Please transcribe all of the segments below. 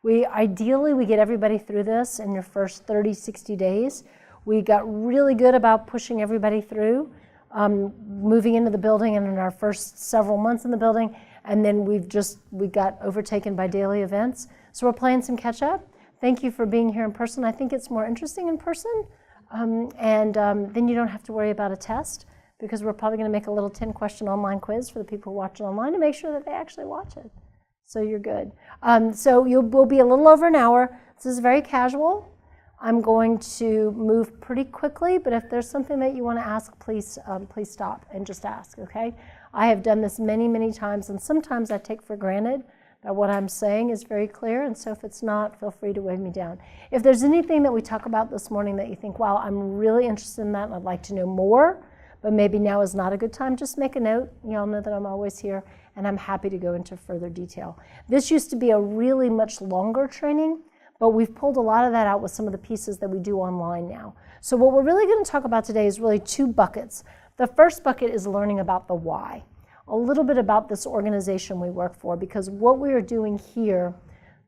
Ideally, we get everybody through this in your first 30, 60 days. We got really good about pushing everybody through, moving into the building and in our first several months in the building, and then we got overtaken by daily events. So we're playing some catch up. Thank you for being here in person. I think it's more interesting in person, then you don't have to worry about a test, because we're probably going to make a little 10-question online quiz for the people who watch it online to make sure that they actually watch it. So you're good. So we'll be a little over an hour. This is very casual. I'm going to move pretty quickly, but if there's something that you want to ask, please stop and just ask, okay? I have done this many, many times, and sometimes I take for granted that what I'm saying is very clear, and so if it's not, feel free to wave me down. If there's anything that we talk about this morning that you think, wow, I'm really interested in that and I'd like to know more, but maybe now is not a good time, just make a note. You all know that I'm always here, and I'm happy to go into further detail. This used to be a really much longer training, but we've pulled a lot of that out with some of the pieces that we do online now. So what we're really going to talk about today is really two buckets. The first bucket is learning about the why, a little bit about this organization we work for, because what we are doing here,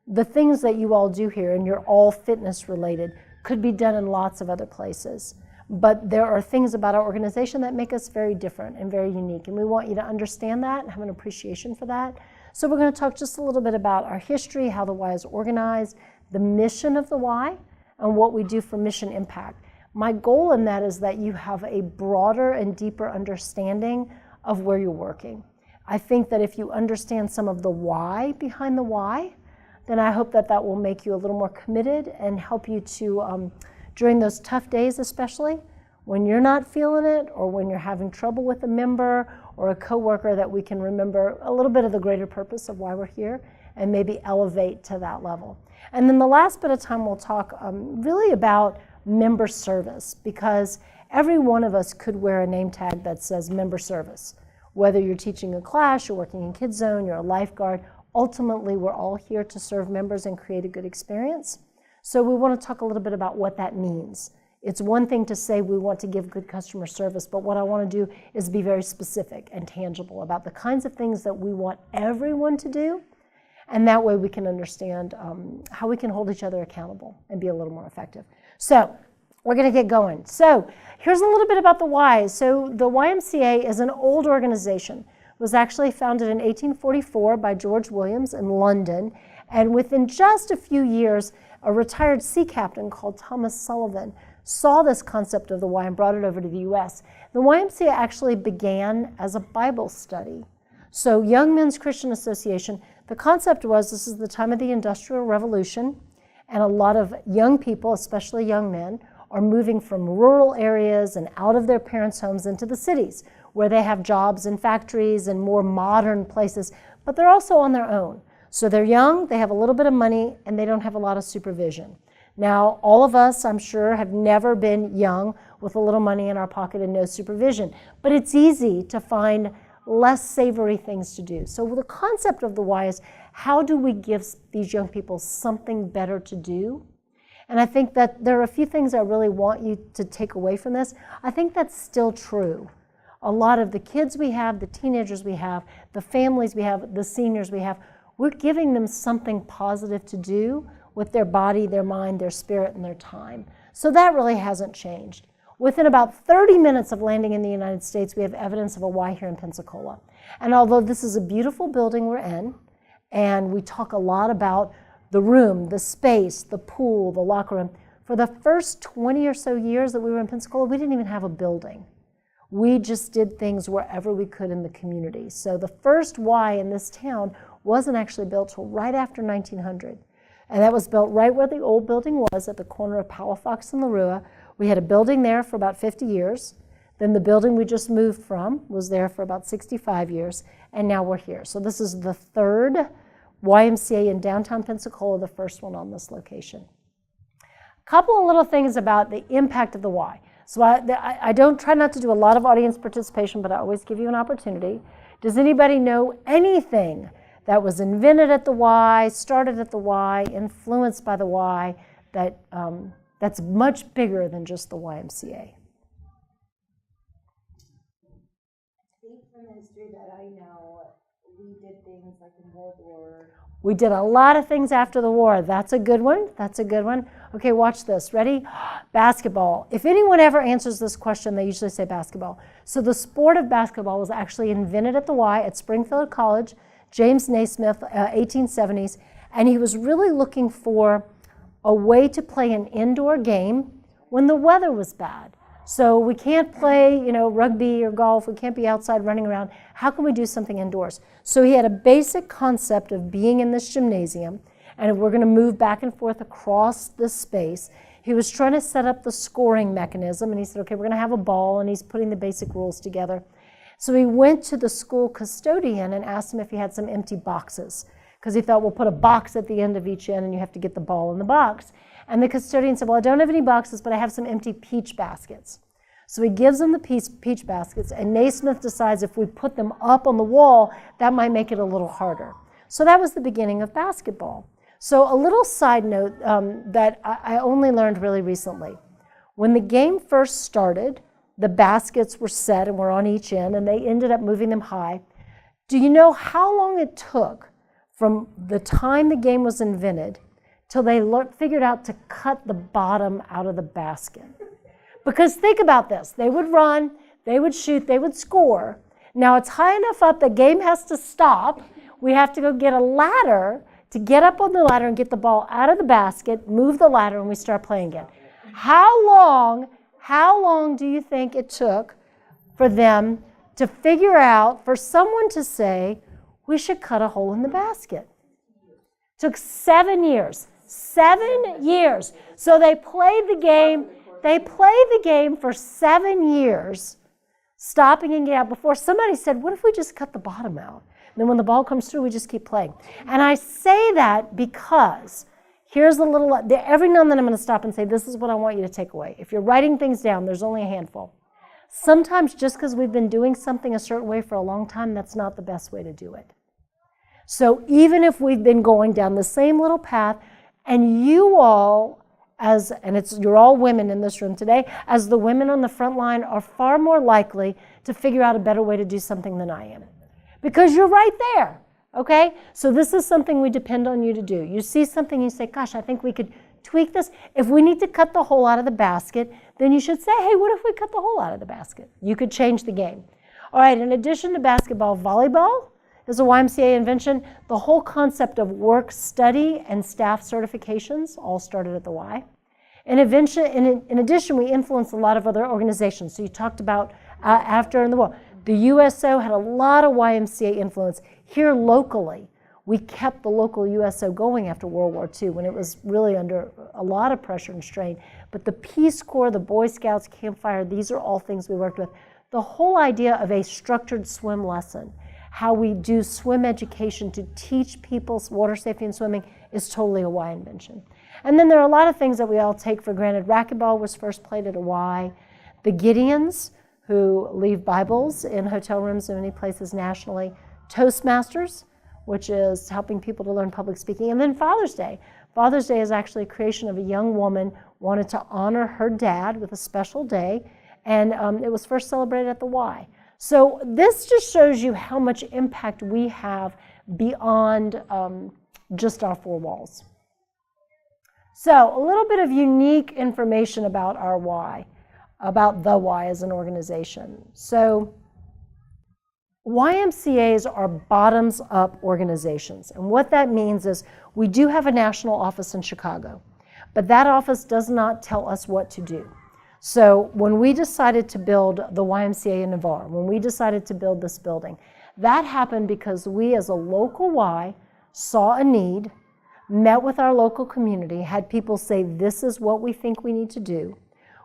the things that you all do here, and you're all fitness related, could be done in lots of other places. But there are things about our organization that make us very different and very unique, and we want you to understand that and have an appreciation for that. So we're going to talk just a little bit about our history, how the Y is organized, the mission of the Y, and what we do for mission impact. My goal in that is that you have a broader and deeper understanding of where you're working. I think that if you understand some of the why behind the Y, then I hope that that will make you a little more committed and help you to, during those tough days especially, when you're not feeling it or when you're having trouble with a member or a coworker, that we can remember a little bit of the greater purpose of why we're here and maybe elevate to that level. And then the last bit of time we'll talk really about member service, because every one of us could wear a name tag that says member service. Whether you're teaching a class, you're working in Kids Zone, you're a lifeguard, ultimately we're all here to serve members and create a good experience. So we want to talk a little bit about what that means. It's one thing to say we want to give good customer service, but what I want to do is be very specific and tangible about the kinds of things that we want everyone to do, and that way we can understand how we can hold each other accountable and be a little more effective. So we're going to get going. So here's a little bit about the Y. So the YMCA is an old organization. It was actually founded in 1844 by George Williams in London, and within just a few years, a retired sea captain called Thomas Sullivan saw this concept of the Y and brought it over to the U.S. The YMCA actually began as a Bible study. So Young Men's Christian Association, the concept was this is the time of the Industrial Revolution, and a lot of young people, especially young men, are moving from rural areas and out of their parents' homes into the cities, where they have jobs in factories and more modern places, but they're also on their own. So they're young, they have a little bit of money, and they don't have a lot of supervision. Now, all of us, I'm sure, have never been young with a little money in our pocket and no supervision, but it's easy to find less savory things to do. So the concept of the Y is, how do we give these young people something better to do? And I think that there are a few things I really want you to take away from this. I think that's still true. A lot of the kids we have, the teenagers we have, the families we have, the seniors we have, we're giving them something positive to do with their body, their mind, their spirit, and their time. So that really hasn't changed. Within about 30 minutes of landing in the United States, we have evidence of a Y here in Pensacola. And although this is a beautiful building we're in, and we talk a lot about the room, the space, the pool, the locker room, for the first 20 or so years that we were in Pensacola, we didn't even have a building. We just did things wherever we could in the community. So the first Y in this town wasn't actually built till right after 1900. And that was built right where the old building was at the corner of Palafox and Larua. We had a building there for about 50 years. Then the building we just moved from was there for about 65 years. And now we're here. So this is the third YMCA in downtown Pensacola, the first one on this location. A couple of little things about the impact of the Y. So I don't try not to do a lot of audience participation, but I always give you an opportunity. Does anybody know anything that was invented at the Y, started at the Y, influenced by the Y, that's much bigger than just the YMCA? I think from the history that I know, we did things like in World War We did a lot of things after the war. That's a good one. That's a good one. Okay, watch this. Ready? Basketball. If anyone ever answers this question, they usually say basketball. So the sport of basketball was actually invented at the Y at Springfield College, James Naismith, 1870s, and he was really looking for a way to play an indoor game when the weather was bad. So we can't play, rugby or golf. We can't be outside running around. How can we do something indoors? So he had a basic concept of being in this gymnasium, and if we're going to move back and forth across this space, he was trying to set up the scoring mechanism, and he said, okay, we're going to have a ball, and he's putting the basic rules together. So he went to the school custodian and asked him if he had some empty boxes, because he thought, we'll put a box at the end of each end, and you have to get the ball in the box. And the custodian said, well, I don't have any boxes, but I have some empty peach baskets. So he gives them the peach baskets, and Naismith decides if we put them up on the wall, that might make it a little harder. So that was the beginning of basketball. So a little side note that I only learned really recently. When the game first started, the baskets were set and were on each end, and they ended up moving them high. Do you know how long it took from the time the game was invented till they figured out to cut the bottom out of the basket? Because think about this. They would run, they would shoot, they would score. Now it's high enough up, the game has to stop. We have to go get a ladder to get up on the ladder and get the ball out of the basket, move the ladder, and we start playing again. How long do you think it took for them to figure out, for someone to say, we should cut a hole in the basket? It took 7 years. 7 years. So they played the game. They played the game for 7 years, stopping and getting out before somebody said, what if we just cut the bottom out? And then when the ball comes through, we just keep playing. And I say that because here's a little, every now and then I'm going to stop and say, this is what I want you to take away. If you're writing things down, there's only a handful. Sometimes just because we've been doing something a certain way for a long time, that's not the best way to do it. So even if we've been going down the same little path, and you all, you're all women in this room today, as the women on the front line are far more likely to figure out a better way to do something than I am. Because you're right there, okay? So this is something we depend on you to do. You see something, you say, gosh, I think we could tweak this. If we need to cut the hole out of the basket, then you should say, hey, what if we cut the hole out of the basket? You could change the game. All right, in addition to basketball, volleyball is a YMCA invention. The whole concept of work study and staff certifications all started at the Y. In addition, we influenced a lot of other organizations. So you talked about after in the war. The USO had a lot of YMCA influence. Here locally, we kept the local USO going after World War II when it was really under a lot of pressure and strain. But the Peace Corps, the Boy Scouts, Campfire, these are all things we worked with. The whole idea of a structured swim lesson, how we do swim education to teach people water safety and swimming, is totally a Y invention. And then there are a lot of things that we all take for granted. Racquetball was first played at a Y. The Gideons, who leave Bibles in hotel rooms in many places nationally. Toastmasters, which is helping people to learn public speaking. And then Father's Day. Father's Day is actually a creation of a young woman wanted to honor her dad with a special day, and it was first celebrated at the Y. So this just shows you how much impact we have beyond just our four walls. So a little bit of unique information about our Y, about the Y as an organization. So YMCAs are bottoms-up organizations. And what that means is we do have a national office in Chicago, but that office does not tell us what to do. So when we decided to build the YMCA in Navarre, when we decided to build this building, that happened because we as a local Y saw a need, met with our local community, had people say, this is what we think we need to do.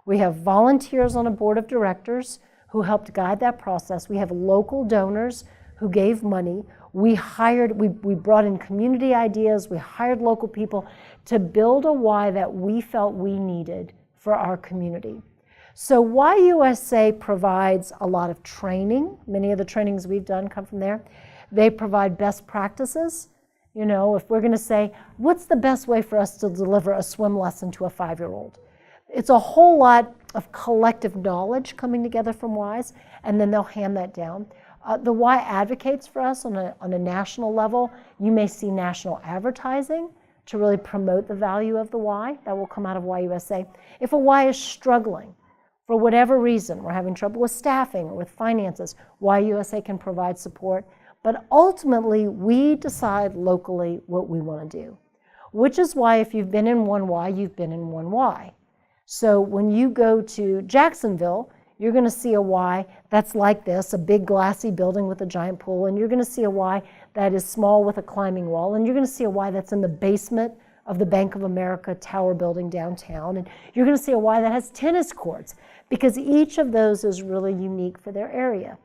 We have volunteers on a board of directors who helped guide that process. We have local donors who gave money. We brought in community ideas. We hired local people to build a Y that we felt we needed for our community. So YUSA provides a lot of training. Many of the trainings we've done come from there. They provide best practices. You know, if we're going to say, what's the best way for us to deliver a swim lesson to a 5-year-old? It's a whole lot of collective knowledge coming together from Ys, and then they'll hand that down. The Y advocates for us on a national level. You may see national advertising to really promote the value of the Y. That will come out of YUSA. If a Y is struggling, for whatever reason, we're having trouble with staffing or with finances, YUSA can provide support. But ultimately, we decide locally what we want to do, which is why if you've been in one Y, you've been in one Y. So when you go to Jacksonville, you're going to see a Y that's like this, a big glassy building with a giant pool, and you're going to see a Y that is small with a climbing wall, and you're going to see a Y that's in the basement of the Bank of America Tower building downtown, and you're going to see a Y that has tennis courts, because each of those is really unique for their area.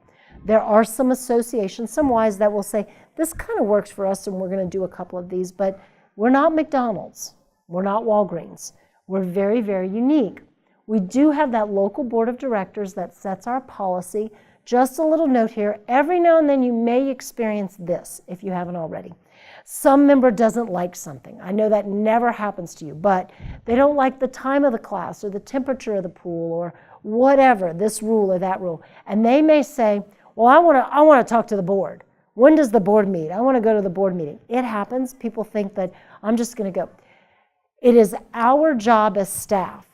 There are some associations, some Ys that will say, this kind of works for us and we're going to do a couple of these, but we're not McDonald's, we're not Walgreens. We're very, very unique. We do have that local board of directors that sets our policy. Just a little note here, every now and then you may experience this if you haven't already. Some member doesn't like something. I know that never happens to you, but they don't like the time of the class or the temperature of the pool or whatever, this rule or that rule. And they may say, well, I want to talk to the board. When does the board meet? I want to go to the board meeting. It happens. People think that I'm just going to go. It is our job as staff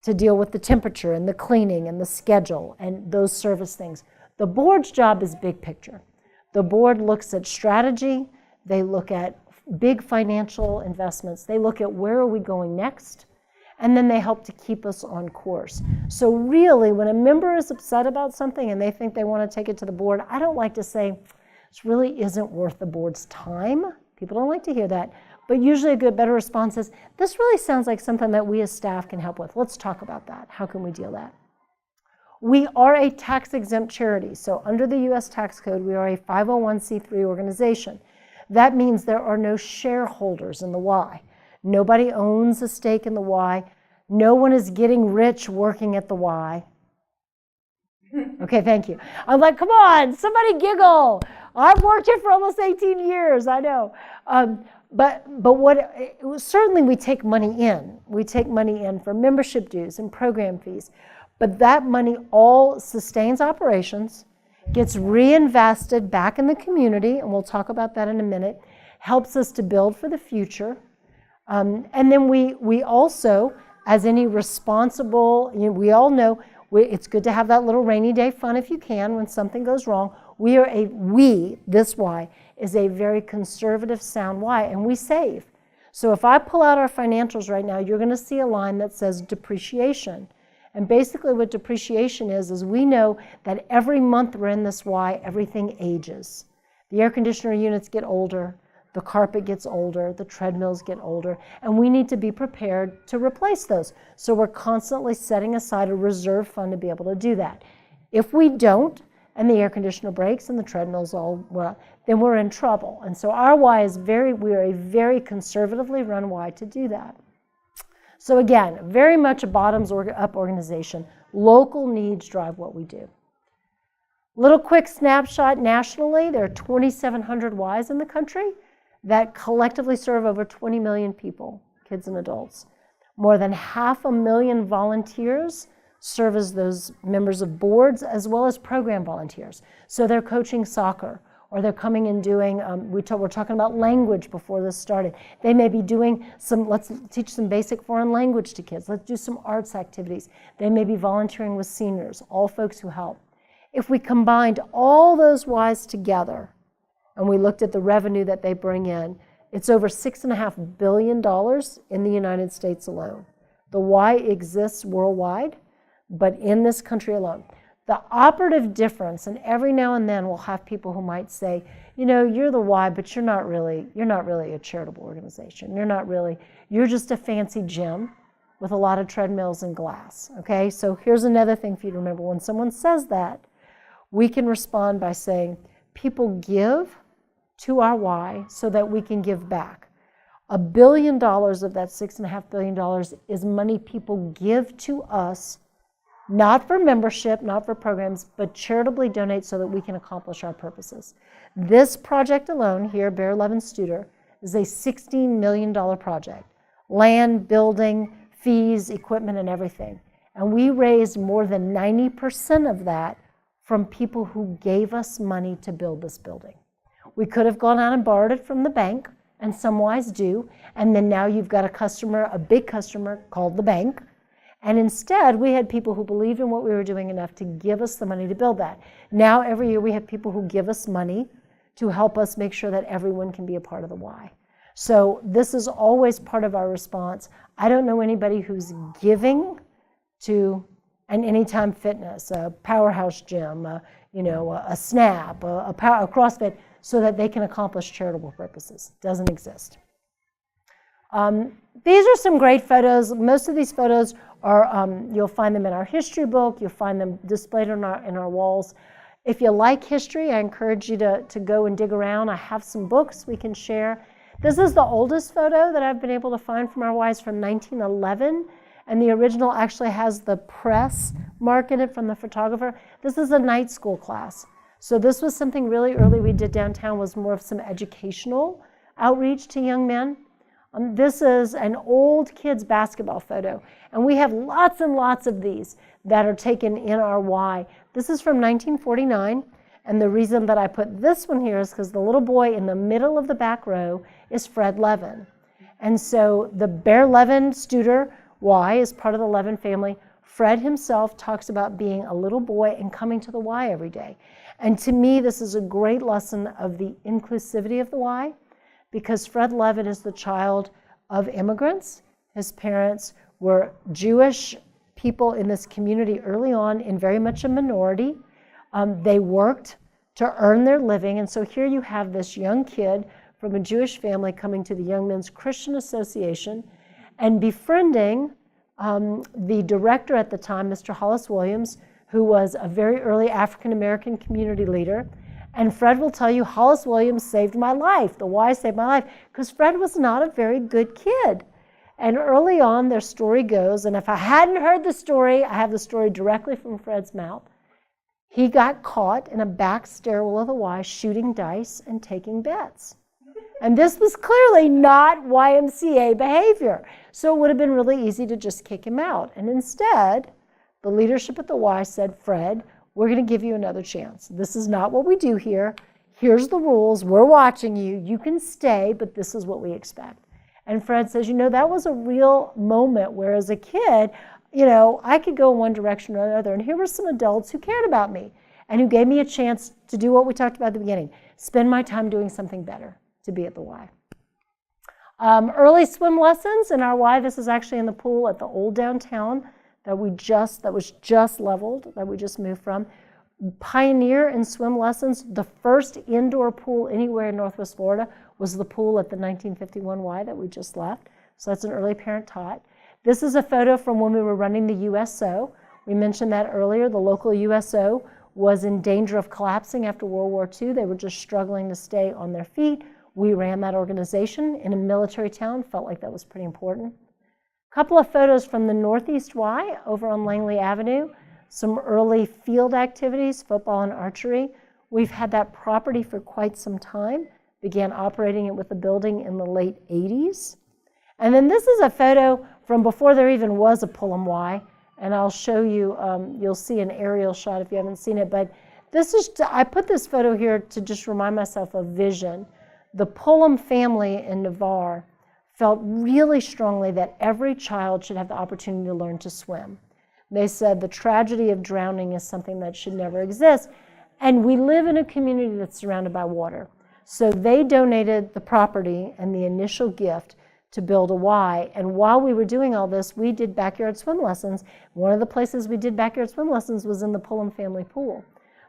to deal with the temperature and the cleaning and the schedule and those service things. The board's job is big picture. The board looks at strategy. They look at big financial investments. They look at where are we going next, and then they help to keep us on course. So really, when a member is upset about something and they think they want to take it to the board, I don't like to say, this really isn't worth the board's time. People don't like to hear that. But usually a better response is, this really sounds like something that we as staff can help with. Let's talk about that. How can we deal that? We are a tax-exempt charity. So under the U.S. tax code, we are a 501c3 organization. That means there are no shareholders in the Y. Nobody owns a stake in the Y. No one is getting rich working at the Y. Okay, thank you. I'm like, come on, somebody giggle. I've worked here for almost 18 years, I know. But certainly we take money in. We take money in for membership dues and program fees. But that money all sustains operations, gets reinvested back in the community, and we'll talk about that in a minute, helps us to build for the future. And then we also, as any responsible, we all know, it's good to have that little rainy day fun if you can when something goes wrong. This Y, is a very conservative, sound Y, and we save. So if I pull out our financials right now, you're going to see a line that says depreciation. And basically what depreciation is we know that every month we're in this Y, everything ages. The air conditioner units get older, the carpet gets older, the treadmills get older, and we need to be prepared to replace those. So we're constantly setting aside a reserve fund to be able to do that. If we don't, and the air conditioner breaks and the treadmills then we're in trouble. And so our Y is we are a very conservatively run Y to do that. So again, very much a bottoms-up organization. Local needs drive what we do. Little quick snapshot nationally, there are 2,700 Ys in the country that collectively serve over 20 million people, kids and adults. More than 500,000 volunteers serve as those members of boards as well as program volunteers. So they're coaching soccer, or they're coming and doing, we're talking about language before this started. They may be doing let's teach some basic foreign language to kids. Let's do some arts activities. They may be volunteering with seniors, all folks who help. If we combined all those Ys together, and we looked at the revenue that they bring in, it's over $6.5 billion in the United States alone. The Y exists worldwide, but in this country alone. The operative difference, and every now and then we'll have people who might say, you're the Y, but you're not really a charitable organization. You're just a fancy gym with a lot of treadmills and glass, okay? So here's another thing for you to remember. When someone says that, we can respond by saying, people give to our Y so that we can give back. $1 billion of that $6.5 billion is money people give to us, not for membership, not for programs, but charitably donate so that we can accomplish our purposes. This project alone here, Bear Levin Studer, is a $16 million project. Land, building, fees, equipment, and everything. And we raised more than 90% of that from people who gave us money to build this building. We could have gone out and borrowed it from the bank, and some Ys do, and then now you've got a customer, a big customer called the bank, and instead we had people who believed in what we were doing enough to give us the money to build that. Now every year we have people who give us money to help us make sure that everyone can be a part of the Y. So this is always part of our response. I don't know anybody who's giving to an Anytime Fitness, a Powerhouse Gym, a SNAP, a CrossFit, so that they can accomplish charitable purposes. Doesn't exist. These are some great photos. Most of these photos are, you'll find them in our history book. You'll find them displayed in our walls. If you like history, I encourage you to go and dig around. I have some books we can share. This is the oldest photo that I've been able to find from our Ys from 1911. And the original actually has the press mark in it from the photographer. This is a night school class. So this was something really early we did downtown, was more of some educational outreach to young men. This is an old kids basketball photo. And we have lots and lots of these that are taken in our Y. This is from 1949. And the reason that I put this one here is because the little boy in the middle of the back row is Fred Levin. And so the Bear Levin Studer Y is part of the Levin family. Fred himself talks about being a little boy and coming to the Y every day. And to me, this is a great lesson of the inclusivity of the Y, because Fred Levin is the child of immigrants. His parents were Jewish people in this community early on, in very much a minority. They worked to earn their living. And so here you have this young kid from a Jewish family coming to the Young Men's Christian Association and befriending the director at the time, Mr. Hollis Williams, who was a very early African-American community leader. And Fred will tell you, Hollis Williams saved my life. The Y saved my life, because Fred was not a very good kid. And early on, their story goes, and if I hadn't heard the story, I have the story directly from Fred's mouth. He got caught in a back stairwell of the Y shooting dice and taking bets. And this was clearly not YMCA behavior. So it would have been really easy to just kick him out. And instead, the leadership at the Y said, Fred, we're going to give you another chance. This is not what we do here. Here's the rules. We're watching you. You can stay, but this is what we expect. And Fred says, that was a real moment where as a kid, I could go in one direction or another. And here were some adults who cared about me and who gave me a chance to do what we talked about at the beginning, spend my time doing something better, to be at the Y. Early swim lessons in our Y. This is actually in the pool at the old downtown that was just leveled, that we just moved from. Pioneer in swim lessons. The first indoor pool anywhere in Northwest Florida was the pool at the 1951 Y that we just left. So that's an early parent taught. This is a photo from when we were running the USO. We mentioned that earlier. The local USO was in danger of collapsing after World War II. They were just struggling to stay on their feet. We ran that organization in a military town. Felt like that was pretty important. A couple of photos from the Northeast Y over on Langley Avenue. Some early field activities, football and archery. We've had that property for quite some time. Began operating it with the building in the late 80s. And then this is a photo from before there even was a Pullum Y. And I'll show you, you'll see an aerial shot if you haven't seen it. But this is, I put this photo here to just remind myself of vision. The Pullum family in Navarre felt really strongly that every child should have the opportunity to learn to swim. They said the tragedy of drowning is something that should never exist. And we live in a community that's surrounded by water. So they donated the property and the initial gift to build a Y. And while we were doing all this, we did backyard swim lessons. One of the places we did backyard swim lessons was in the Pullum family pool.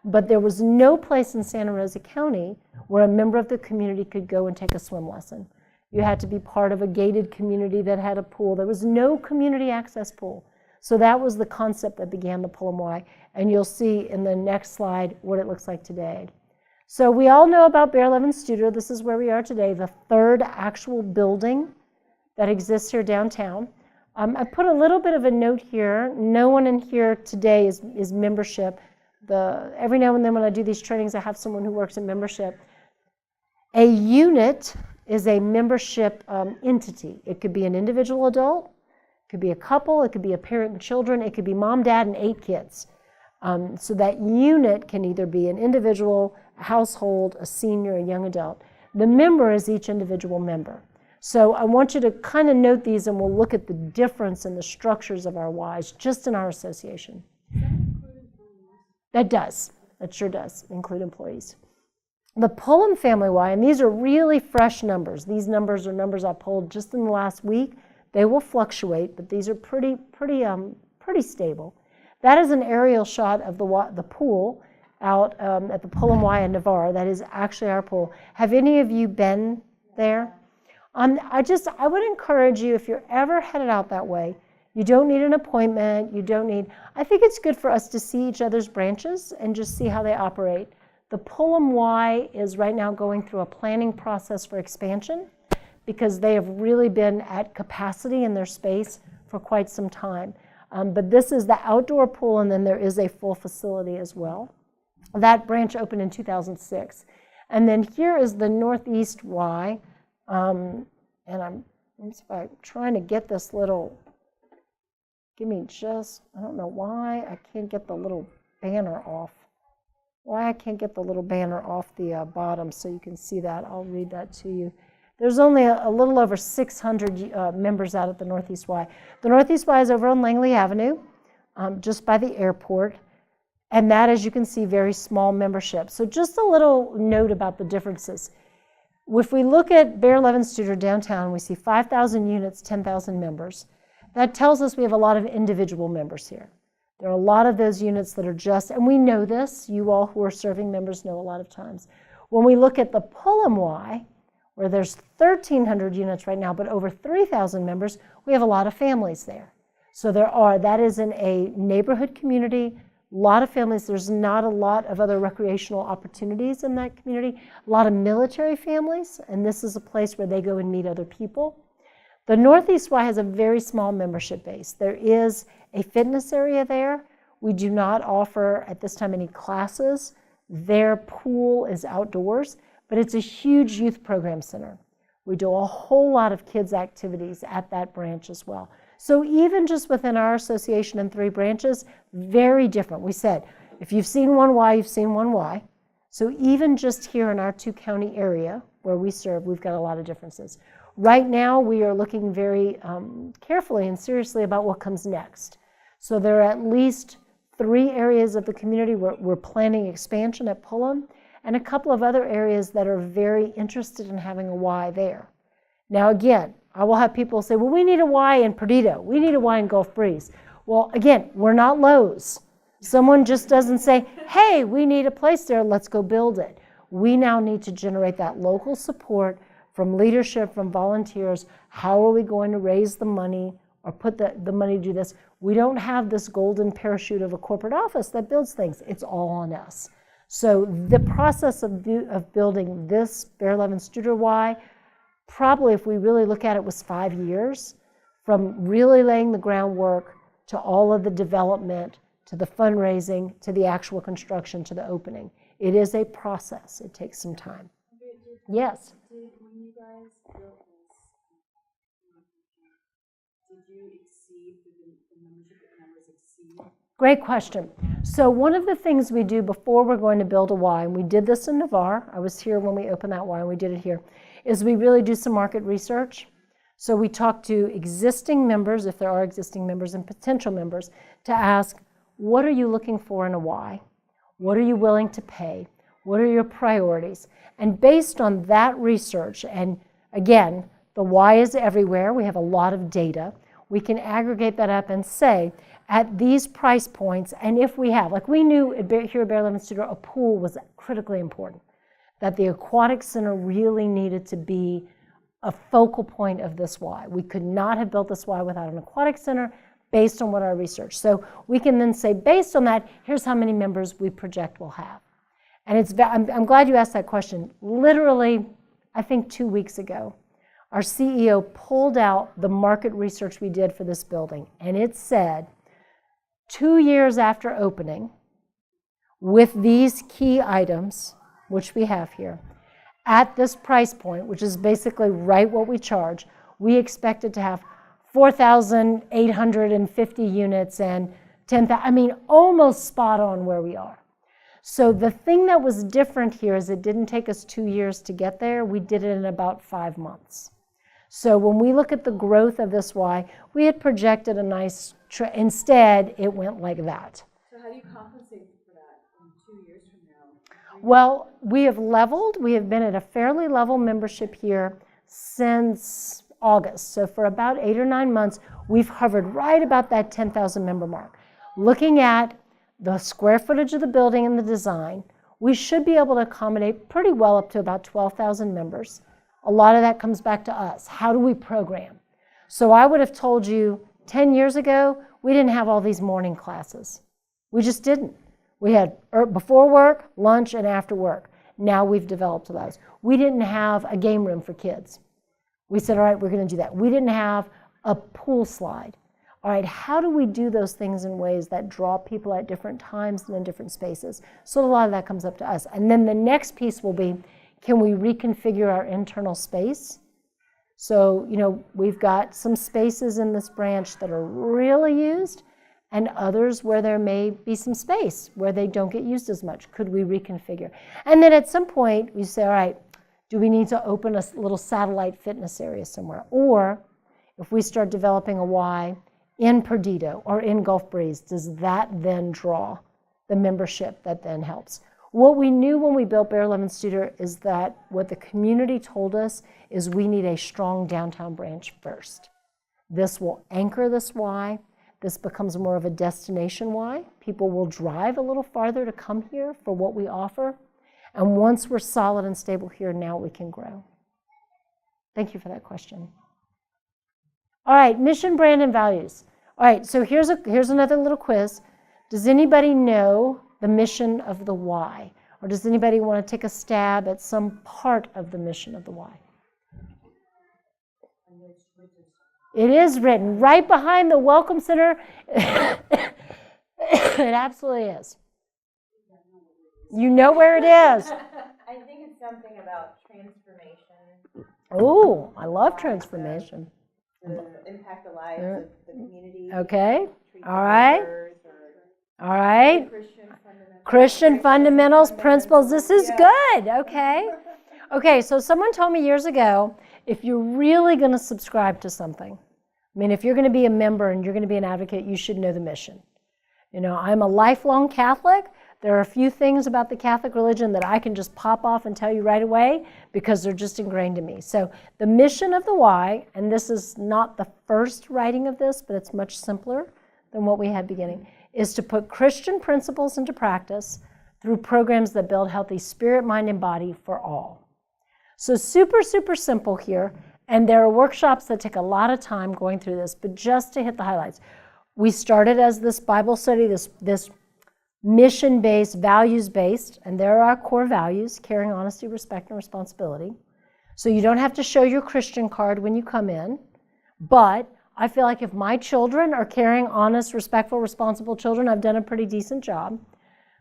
But there was no place in Santa Rosa County where a member of the community could go and take a swim lesson. You had to be part of a gated community that had a pool. There was no community access pool. So that was the concept that began the Pullum Y. And you'll see in the next slide what it looks like today. So we all know about Bear Levin Studio. This is where we are today, the third actual building that exists here downtown. I put a little bit of a note here. No one in here today is membership. Every now and then when I do these trainings, I have someone who works in membership. A unit is a membership entity. It could be an individual adult, it could be a couple, it could be a parent and children, it could be mom, dad, and 8 kids. So that unit can either be an individual, a household, a senior, a young adult. The member is each individual member. So I want you to kind of note these, and we'll look at the difference in the structures of our Ys just in our association. Does that include employees? That does. That sure does include employees. The Pullum family Y, and these are really fresh numbers. These numbers are numbers I pulled just in the last week. They will fluctuate, but these are pretty stable. That is an aerial shot of the pool out at the Pullum Y in Navarre. That is actually our pool. Have any of you been there? I would encourage you, if you're ever headed out that way, you don't need an appointment, I think it's good for us to see each other's branches and just see how they operate. The Pullum Y is right now going through a planning process for expansion because they have really been at capacity in their space for quite some time. But this is the outdoor pool, and then there is a full facility as well. That branch opened in 2006. And then here is the Northeast Y. And I'm trying to get this little, I don't know why I can't get the little banner off. Why I can't get the little banner off the bottom so you can see that. I'll read that to you. There's only a little over 600 members out at the Northeast Y. The Northeast Y is over on Langley Avenue, just by the airport. And that, as you can see, very small membership. So just a little note about the differences. If we look at Bear Levenstuder downtown, we see 5,000 units, 10,000 members. That tells us we have a lot of individual members here. There are a lot of those units that are just, and we know this, you all who are serving members know a lot of times. When we look at the Pullum Y, where there's 1,300 units right now, but over 3,000 members, we have a lot of families there. So that is in a neighborhood community, a lot of families. There's not a lot of other recreational opportunities in that community. A lot of military families, and this is a place where they go and meet other people. The Northeast Y has a very small membership base. There is a fitness area there. We do not offer at this time any classes. Their pool is outdoors, but it's a huge youth program center. We do a whole lot of kids' activities at that branch as well. So even just within our association and 3 branches, very different. We said, if you've seen one Y, you've seen one Y. So even just here in our 2-county area where we serve, we've got a lot of differences. Right now, we are looking very carefully and seriously about what comes next. So there are at least 3 areas of the community where we're planning expansion at Pullum, and a couple of other areas that are very interested in having a Y there. Now again, I will have people say, well, we need a Y in Perdido. We need a Y in Gulf Breeze. Well, again, we're not Lowe's. Someone just doesn't say, hey, we need a place there, let's go build it. We now need to generate that local support from leadership, from volunteers. How are we going to raise the money or put the money to do this? We don't have this golden parachute of a corporate office that builds things. It's all on us. So the process of building this Bear Levenstuder Y, probably if we really look at it, was 5 years, from really laying the groundwork to all of the development, to the fundraising, to the actual construction, to the opening. It is a process. It takes some time. Yes? When you guys built this, did you exceed, the membership numbers exceed? Great question. So one of the things we do before we're going to build a Y, and we did this in Navarre, I was here when we opened that Y and we did it here, is we really do some market research. So we talk to existing members, if there are existing members, and potential members, to ask, what are you looking for in a Y? What are you willing to pay? What are your priorities? And based on that research, and again, the Y is everywhere, we have a lot of data, we can aggregate that up and say, at these price points, and if we have, like we knew here at Bear Levenstuder, a pool was critically important, that the aquatic center really needed to be a focal point of this Y. We could not have built this Y without an aquatic center based on what our research. So we can then say, based on that, here's how many members we project we'll have. And I'm glad you asked that question. Literally, I think 2 weeks ago, our CEO pulled out the market research we did for this building, and it said, 2 years after opening, with these key items, which we have here, at this price point, which is basically right what we charge, we expected to have 4,850 units and 10,000, I mean, almost spot on where we are. So the thing that was different here is it didn't take us 2 years to get there. We did it in about 5 months. So when we look at the growth of this Y, we had projected a nice, instead it went like that. So how do you compensate for that in 2 years from now? Well, we have leveled. We have been at a fairly level membership here since August. So for about 8 or 9 months, we've hovered right about that 10,000 member mark. Looking at the square footage of the building and the design, we should be able to accommodate pretty well up to about 12,000 members. A lot of that comes back to us. How do we program? So I would have told you 10 years ago, we didn't have all these morning classes. We just didn't. We had before work, lunch, and after work. Now we've developed those. We didn't have a game room for kids. We said, all right, we're going to do that. We didn't have a pool slide. All right, how do we do those things in ways that draw people at different times and in different spaces? So a lot of that comes up to us. And then the next piece will be, can we reconfigure our internal space? So, we've got some spaces in this branch that are really used and others where there may be some space where they don't get used as much. Could we reconfigure? And then at some point, we say, all right, do we need to open a little satellite fitness area somewhere? Or if we start developing a Y in Perdido or in Gulf Breeze, does that then draw the membership that then helps? What we knew when we built Bear 11 Studio is that what the community told us is we need a strong downtown branch first. This will anchor this Y. This becomes more of a destination Y. People will drive a little farther to come here for what we offer. And once we're solid and stable here, now we can grow. Thank you for that question. All right, mission, brand, and values. All right, so here's another little quiz. Does anybody know the mission of the Y? Or does anybody want to take a stab at some part of the mission of the Y? It is written right behind the Welcome Center. It absolutely is. You know where it is. I think it's something about transformation. Oh, I love transformation. To impact the lives of the community. Okay. All right. All right. Christian fundamentals, principles. This is good. Okay. Okay, so someone told me years ago, if you're really going to subscribe to something, if you're going to be a member and you're going to be an advocate, you should know the mission. I'm a lifelong Catholic. There are a few things about the Catholic religion that I can just pop off and tell you right away because they're just ingrained in me. So the mission of the Y, and this is not the first writing of this, but it's much simpler than what we had beginning, is to put Christian principles into practice through programs that build healthy spirit, mind, and body for all. So super, super simple here, and there are workshops that take a lot of time going through this, but just to hit the highlights. We started as this Bible study, this mission-based, values-based, and there are our core values: caring, honesty, respect, and responsibility. So you don't have to show your Christian card when you come in, but I feel like if my children are caring, honest, respectful, responsible children, I've done a pretty decent job.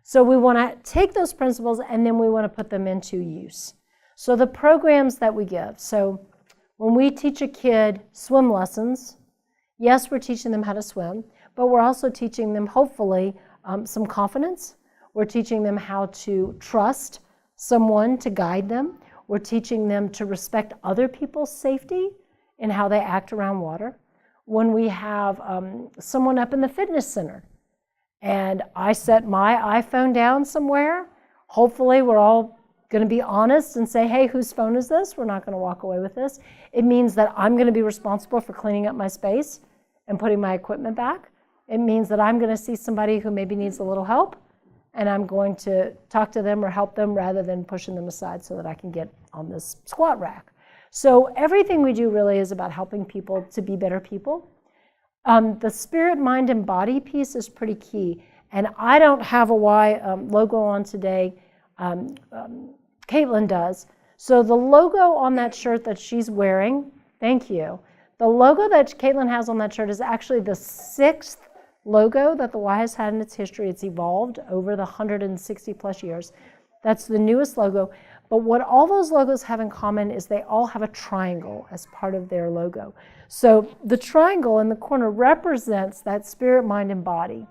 So we want to take those principles and then we want to put them into use. So the programs that we give. So when we teach a kid swim lessons, yes, we're teaching them how to swim, but we're also teaching them, hopefully, some confidence. We're teaching them how to trust someone to guide them. We're teaching them to respect other people's safety and how they act around water. When we have someone up in the fitness center and I set my iPhone down somewhere, hopefully we're all going to be honest and say, hey, whose phone is this? We're not going to walk away with this. It means that I'm going to be responsible for cleaning up my space and putting my equipment back. It means that I'm going to see somebody who maybe needs a little help, and I'm going to talk to them or help them rather than pushing them aside so that I can get on this squat rack. So everything we do really is about helping people to be better people. The spirit, mind, and body piece is pretty key. And I don't have a Y logo on today. Caitlin does. So the logo on that shirt that she's wearing, thank you. The logo that Caitlin has on that shirt is actually the 6th logo that the Y has had in its history. It's evolved over the 160 plus years. That's the newest logo. But what all those logos have in common is they all have a triangle as part of their logo. So the triangle in the corner represents that spirit, mind, and body.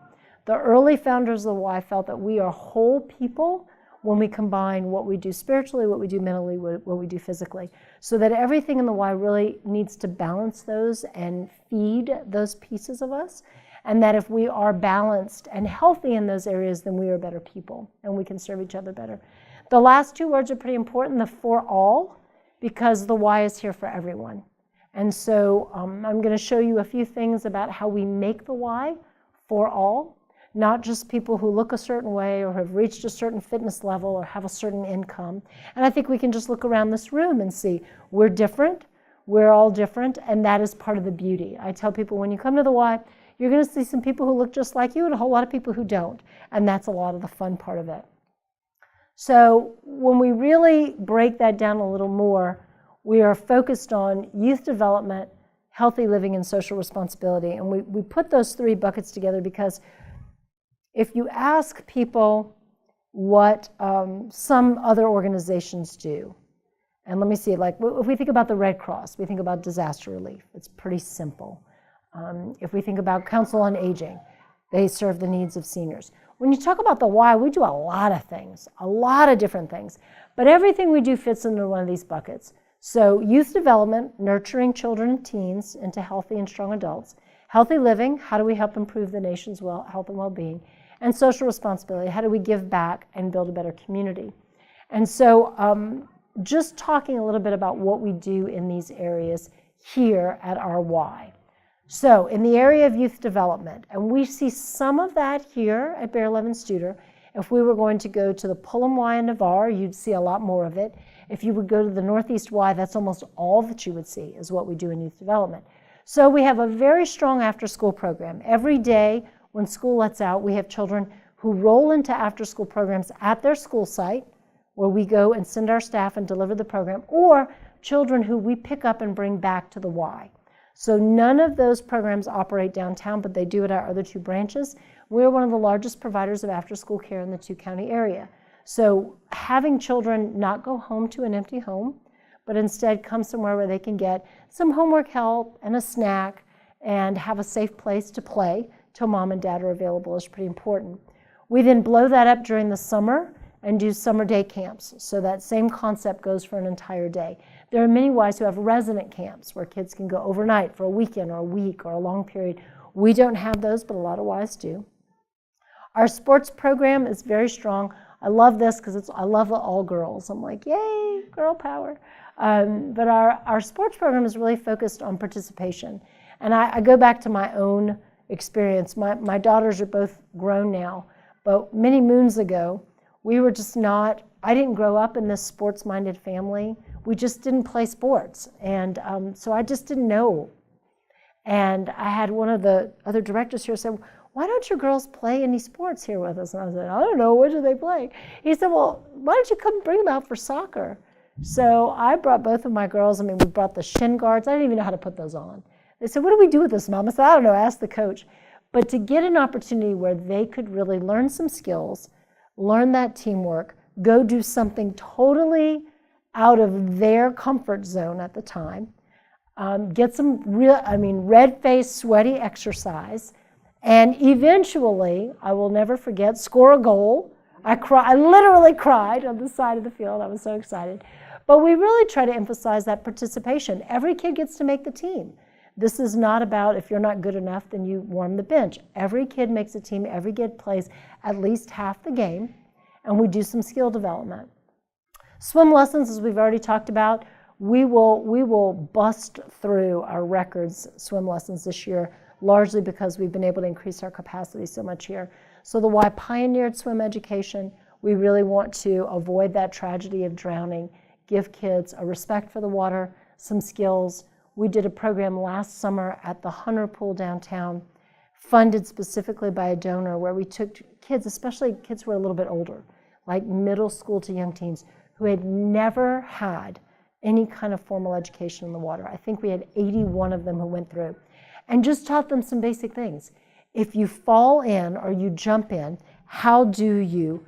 The early founders of the Y felt that we are whole people when we combine what we do spiritually, what we do mentally, what we do physically. So that everything in the Y really needs to balance those and feed those pieces of us. And that if we are balanced and healthy in those areas, then we are better people and we can serve each other better. The last two words are pretty important, the for all, because the Y is here for everyone. And so I'm going to show you a few things about how we make the Y for all, not just people who look a certain way or have reached a certain fitness level or have a certain income. And I think we can just look around this room and see we're different, we're all different, and that is part of the beauty. I tell people when you come to the Y, you're going to see some people who look just like you and a whole lot of people who don't, and that's a lot of the fun part of it. So when we really break that down a little more, we are focused on youth development, healthy living, and social responsibility. And we put those three buckets together because if you ask people what some other organizations do, and let me see, like if we think about the Red Cross, we think about disaster relief. It's pretty simple. If we think about Council on Aging, they serve the needs of seniors. When you talk about the Y, we do a lot of things, a lot of different things, but everything we do fits into one of these buckets. So youth development, nurturing children and teens into healthy and strong adults. Healthy living, how do we help improve the nation's health and well-being? And social responsibility, how do we give back and build a better community? And so just talking a little bit about what we do in these areas here at our Y. So in the area of youth development, and we see some of that here at Bear Levin Studer. If we were going to go to the Pullum Y in Navarre, you'd see a lot more of it. If you would go to the Northeast Y, that's almost all that you would see is what we do in youth development. So we have a very strong after-school program. Every day when school lets out, we have children who roll into after-school programs at their school site, where we go and send our staff and deliver the program, or children who we pick up and bring back to the Y. So none of those programs operate downtown, but they do at our other two branches. We're one of the largest providers of after-school care in the two-county area. So having children not go home to an empty home, but instead come somewhere where they can get some homework help and a snack and have a safe place to play till mom and dad are available is pretty important. We then blow that up during the summer and do summer day camps. So that same concept goes for an entire day. There are many Ys who have resident camps where kids can go overnight for a weekend or a week or a long period. We don't have those, but a lot of Ys do. Our sports program is very strong. I love this because I love the all girls. I'm like, yay, girl power. But our sports program is really focused on participation. And I go back to my own experience. My daughters are both grown now, but many moons ago, we were just not, I didn't grow up in this sports-minded family. We just didn't play sports. And so I just didn't know. And I had one of the other directors here say, why don't your girls play any sports here with us? And I said, I don't know, what do they play? He said, well, why don't you come bring them out for soccer? So I brought both of my girls. I mean, we brought the shin guards. I didn't even know how to put those on. They said, what do we do with this, Mom? I said, I don't know, ask the coach. But to get an opportunity where they could really learn some skills, learn that teamwork, go do something totally out of their comfort zone at the time, get some real, red-faced, sweaty exercise, and eventually, I will never forget, score a goal. I literally cried on the side of the field. I was so excited. But we really try to emphasize that participation. Every kid gets to make the team. This is not about if you're not good enough, then you warm the bench. Every kid makes a team. Every kid plays at least half the game, and we do some skill development. Swim lessons, as we've already talked about, we will bust through our records swim lessons this year, largely because we've been able to increase our capacity so much here. So the Y pioneered swim education. We really want to avoid that tragedy of drowning, give kids a respect for the water, some skills. We did a program last summer at the Hunter Pool downtown, funded specifically by a donor, where we took kids, especially kids who were a little bit older, like middle school to young teens, who had never had any kind of formal education in the water. I think we had 81 of them who went through, and just taught them some basic things. If you fall in or you jump in, how do you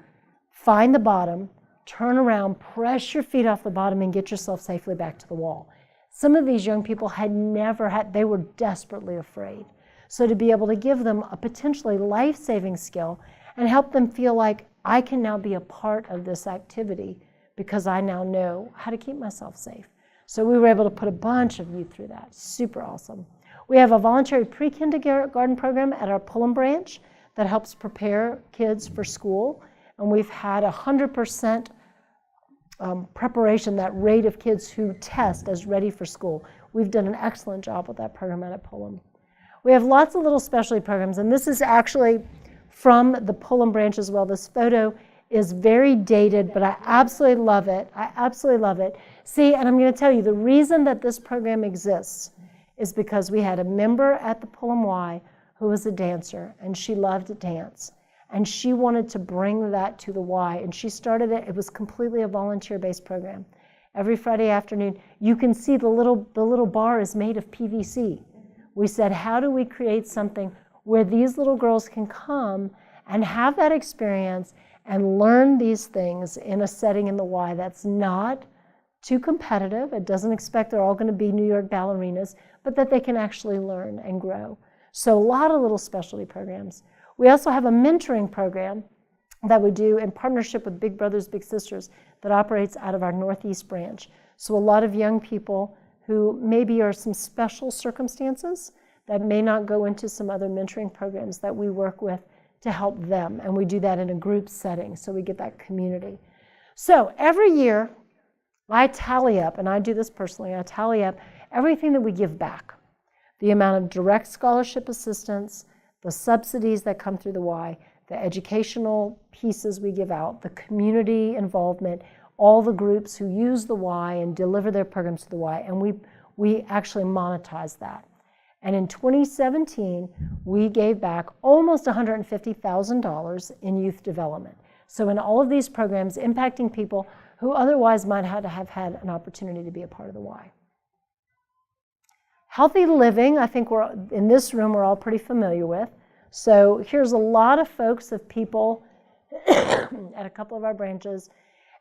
find the bottom, turn around, press your feet off the bottom, and get yourself safely back to the wall? Some of these young people had never had, they were desperately afraid. So to be able to give them a potentially life-saving skill and help them feel like I can now be a part of this activity because I now know how to keep myself safe. So we were able to put a bunch of youth through that. Super awesome. We have a voluntary pre-kindergarten program at our Pullman branch that helps prepare kids for school. And we've had 100% preparation, that rate of kids who test as ready for school. We've done an excellent job with that program at Pullman. We have lots of little specialty programs, and this is actually from the Pullman branch as well. This photo is very dated, but I absolutely love it. I absolutely love it. See, and I'm going to tell you, the reason that this program exists is because we had a member at the Pullman Y who was a dancer, and she loved to dance. And she wanted to bring that to the Y, and she started it. It was completely a volunteer-based program. Every Friday afternoon, you can see the little bar is made of PVC. We said, how do we create something where these little girls can come and have that experience and learn these things in a setting in the Y that's not too competitive. It doesn't expect they're all going to be New York ballerinas, but that they can actually learn and grow. So a lot of little specialty programs. We also have a mentoring program that we do in partnership with Big Brothers Big Sisters that operates out of our Northeast branch. So a lot of young people who maybe are some special circumstances that may not go into some other mentoring programs that we work with to help them. And we do that in a group setting, so we get that community. So every year, I tally up, and I do this personally, I tally up everything that we give back. The amount of direct scholarship assistance, the subsidies that come through the Y, the educational pieces we give out, the community involvement, all the groups who use the Y and deliver their programs to the Y, and we actually monetize that. And in 2017, we gave back almost $150,000 in youth development. So in all of these programs, impacting people who otherwise might have had an opportunity to be a part of the Y. Healthy living, I think we're in this room, we're all pretty familiar with. So here's a lot of folks of people at a couple of our branches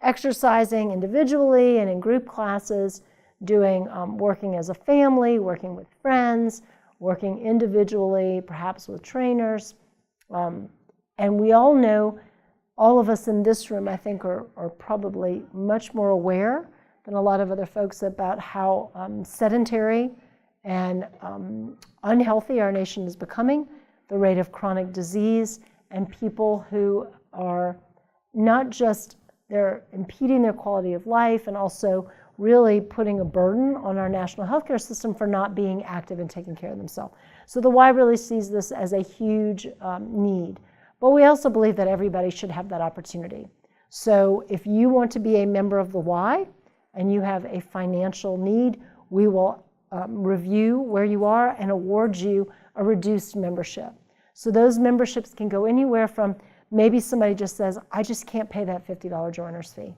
exercising individually and in group classes, doing working as a family, working with friends, working individually, perhaps with trainers. And we all know, all of us in this room, I think, are probably much more aware than a lot of other folks about how sedentary and unhealthy our nation is becoming, the rate of chronic disease, and people who are not just, they're impeding their quality of life and also really putting a burden on our national healthcare system for not being active and taking care of themselves. So the Y really sees this as a huge need. But we also believe that everybody should have that opportunity. So if you want to be a member of the Y and you have a financial need, we will review where you are and award you a reduced membership. So those memberships can go anywhere from maybe somebody just says, I just can't pay that $50 joiner's fee.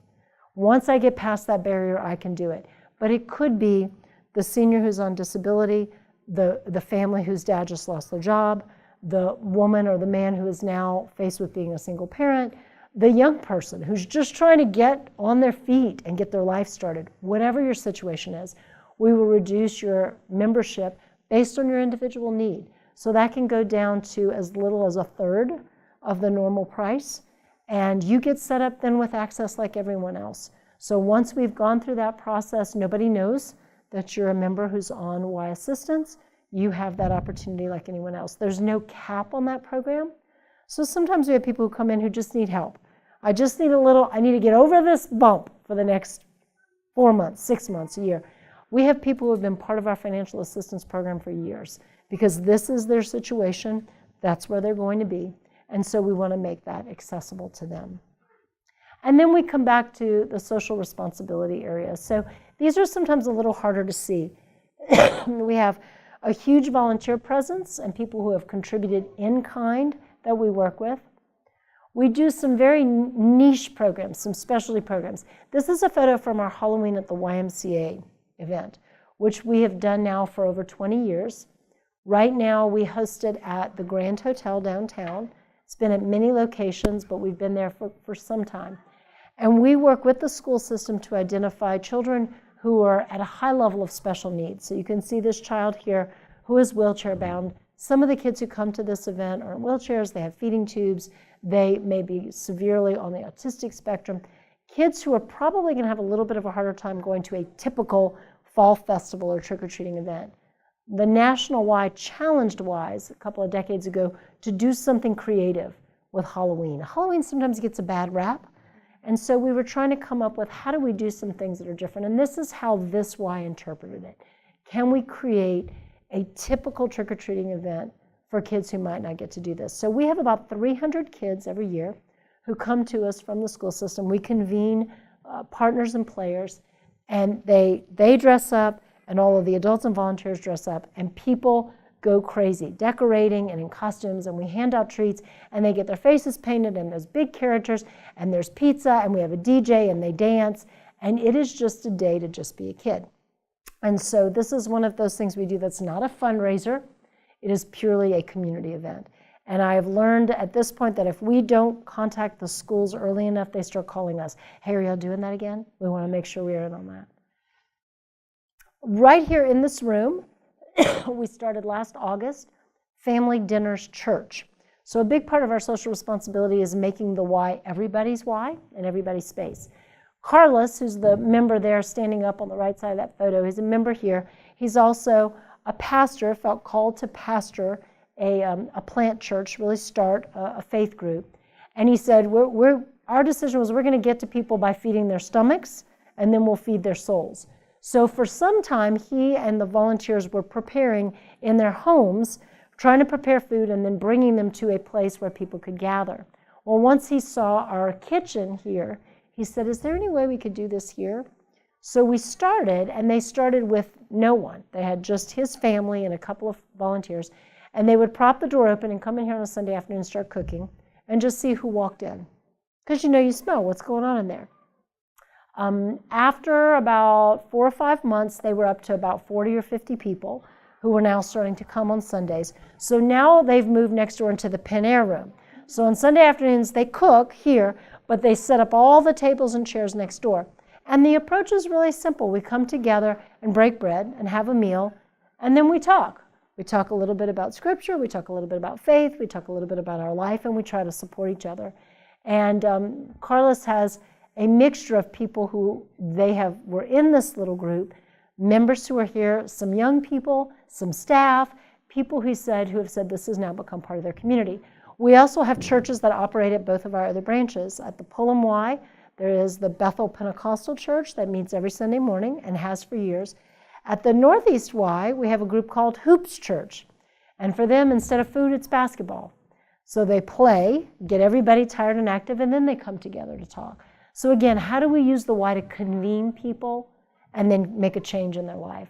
Once I get past that barrier, I can do it. But it could be the senior who's on disability, the family whose dad just lost their job, the woman or the man who is now faced with being a single parent, the young person who's just trying to get on their feet and get their life started. Whatever your situation is, we will reduce your membership based on your individual need. So that can go down to as little as a third of the normal price. And you get set up then with access like everyone else. So once we've gone through that process, nobody knows that you're a member who's on Y assistance. You have that opportunity like anyone else. There's no cap on that program. So sometimes we have people who come in who just need help. I just need I need to get over this bump for the next 4 months, 6 months, a year. We have people who have been part of our financial assistance program for years because this is their situation. That's where they're going to be. And so we want to make that accessible to them. And then we come back to the social responsibility area. So these are sometimes a little harder to see. We have a huge volunteer presence and people who have contributed in kind that we work with. We do some very niche programs, some specialty programs. This is a photo from our Halloween at the YMCA event, which we have done now for over 20 years. Right now we host it at the Grand Hotel downtown. It's been at many locations, but we've been there for some time. And we work with the school system to identify children who are at a high level of special needs. So you can see this child here who is wheelchair bound, Some of the kids who come to this event are in wheelchairs, they have feeding tubes, they may be severely on the autistic spectrum. Kids who are probably going to have a little bit of a harder time going to a typical fall festival or trick-or-treating event. The National Y challenged Ys a couple of decades ago to do something creative with Halloween. Halloween sometimes gets a bad rap, and so we were trying to come up with how do we do some things that are different, and this is how this Y interpreted it. Can we create a typical trick-or-treating event for kids who might not get to do this? So we have about 300 kids every year who come to us from the school system. We convene partners and players, and they dress up, and all of the adults and volunteers dress up, and people go crazy, decorating and in costumes, and we hand out treats, and they get their faces painted, and there's big characters, and there's pizza, and we have a DJ, and they dance, and it is just a day to just be a kid. And so this is one of those things we do that's not a fundraiser. It is purely a community event. And I have learned at this point that if we don't contact the schools early enough, they start calling us. Hey, are y'all doing that again? We want to make sure we are in on that. Right here in this room, we started last August, Family Dinners Church. So a big part of our social responsibility is making the Y everybody's Y and everybody's space. Carlos, who's the member there standing up on the right side of that photo, he's a member here. He's also a pastor, felt called to pastor a plant church, really start a faith group. And he said, our decision was we're going to get to people by feeding their stomachs, and then we'll feed their souls. So for some time, he and the volunteers were preparing in their homes, trying to prepare food and then bringing them to a place where people could gather. Well, once he saw our kitchen here, he said, is there any way we could do this here? So we started, and they started with no one. They had just his family and a couple of volunteers, and they would prop the door open and come in here on a Sunday afternoon and start cooking and just see who walked in. Because you smell what's going on in there. After about 4 or 5 months, they were up to about 40 or 50 people who were now starting to come on Sundays. So now they've moved next door into the Pen Air room. So on Sunday afternoons, they cook here, but they set up all the tables and chairs next door. And the approach is really simple. We come together and break bread and have a meal, and then we talk. We talk a little bit about Scripture, we talk a little bit about faith, we talk a little bit about our life, and we try to support each other. And Carlos has a mixture of people who were in this little group, members who are here, some young people, some staff, people who have said this has now become part of their community. We also have churches that operate at both of our other branches. At the Pullum Y, there is the Bethel Pentecostal Church that meets every Sunday morning and has for years. At the Northeast Y, we have a group called Hoops Church. And for them, instead of food, it's basketball. So they play, get everybody tired and active, and then they come together to talk. So again, how do we use the Y to convene people and then make a change in their life?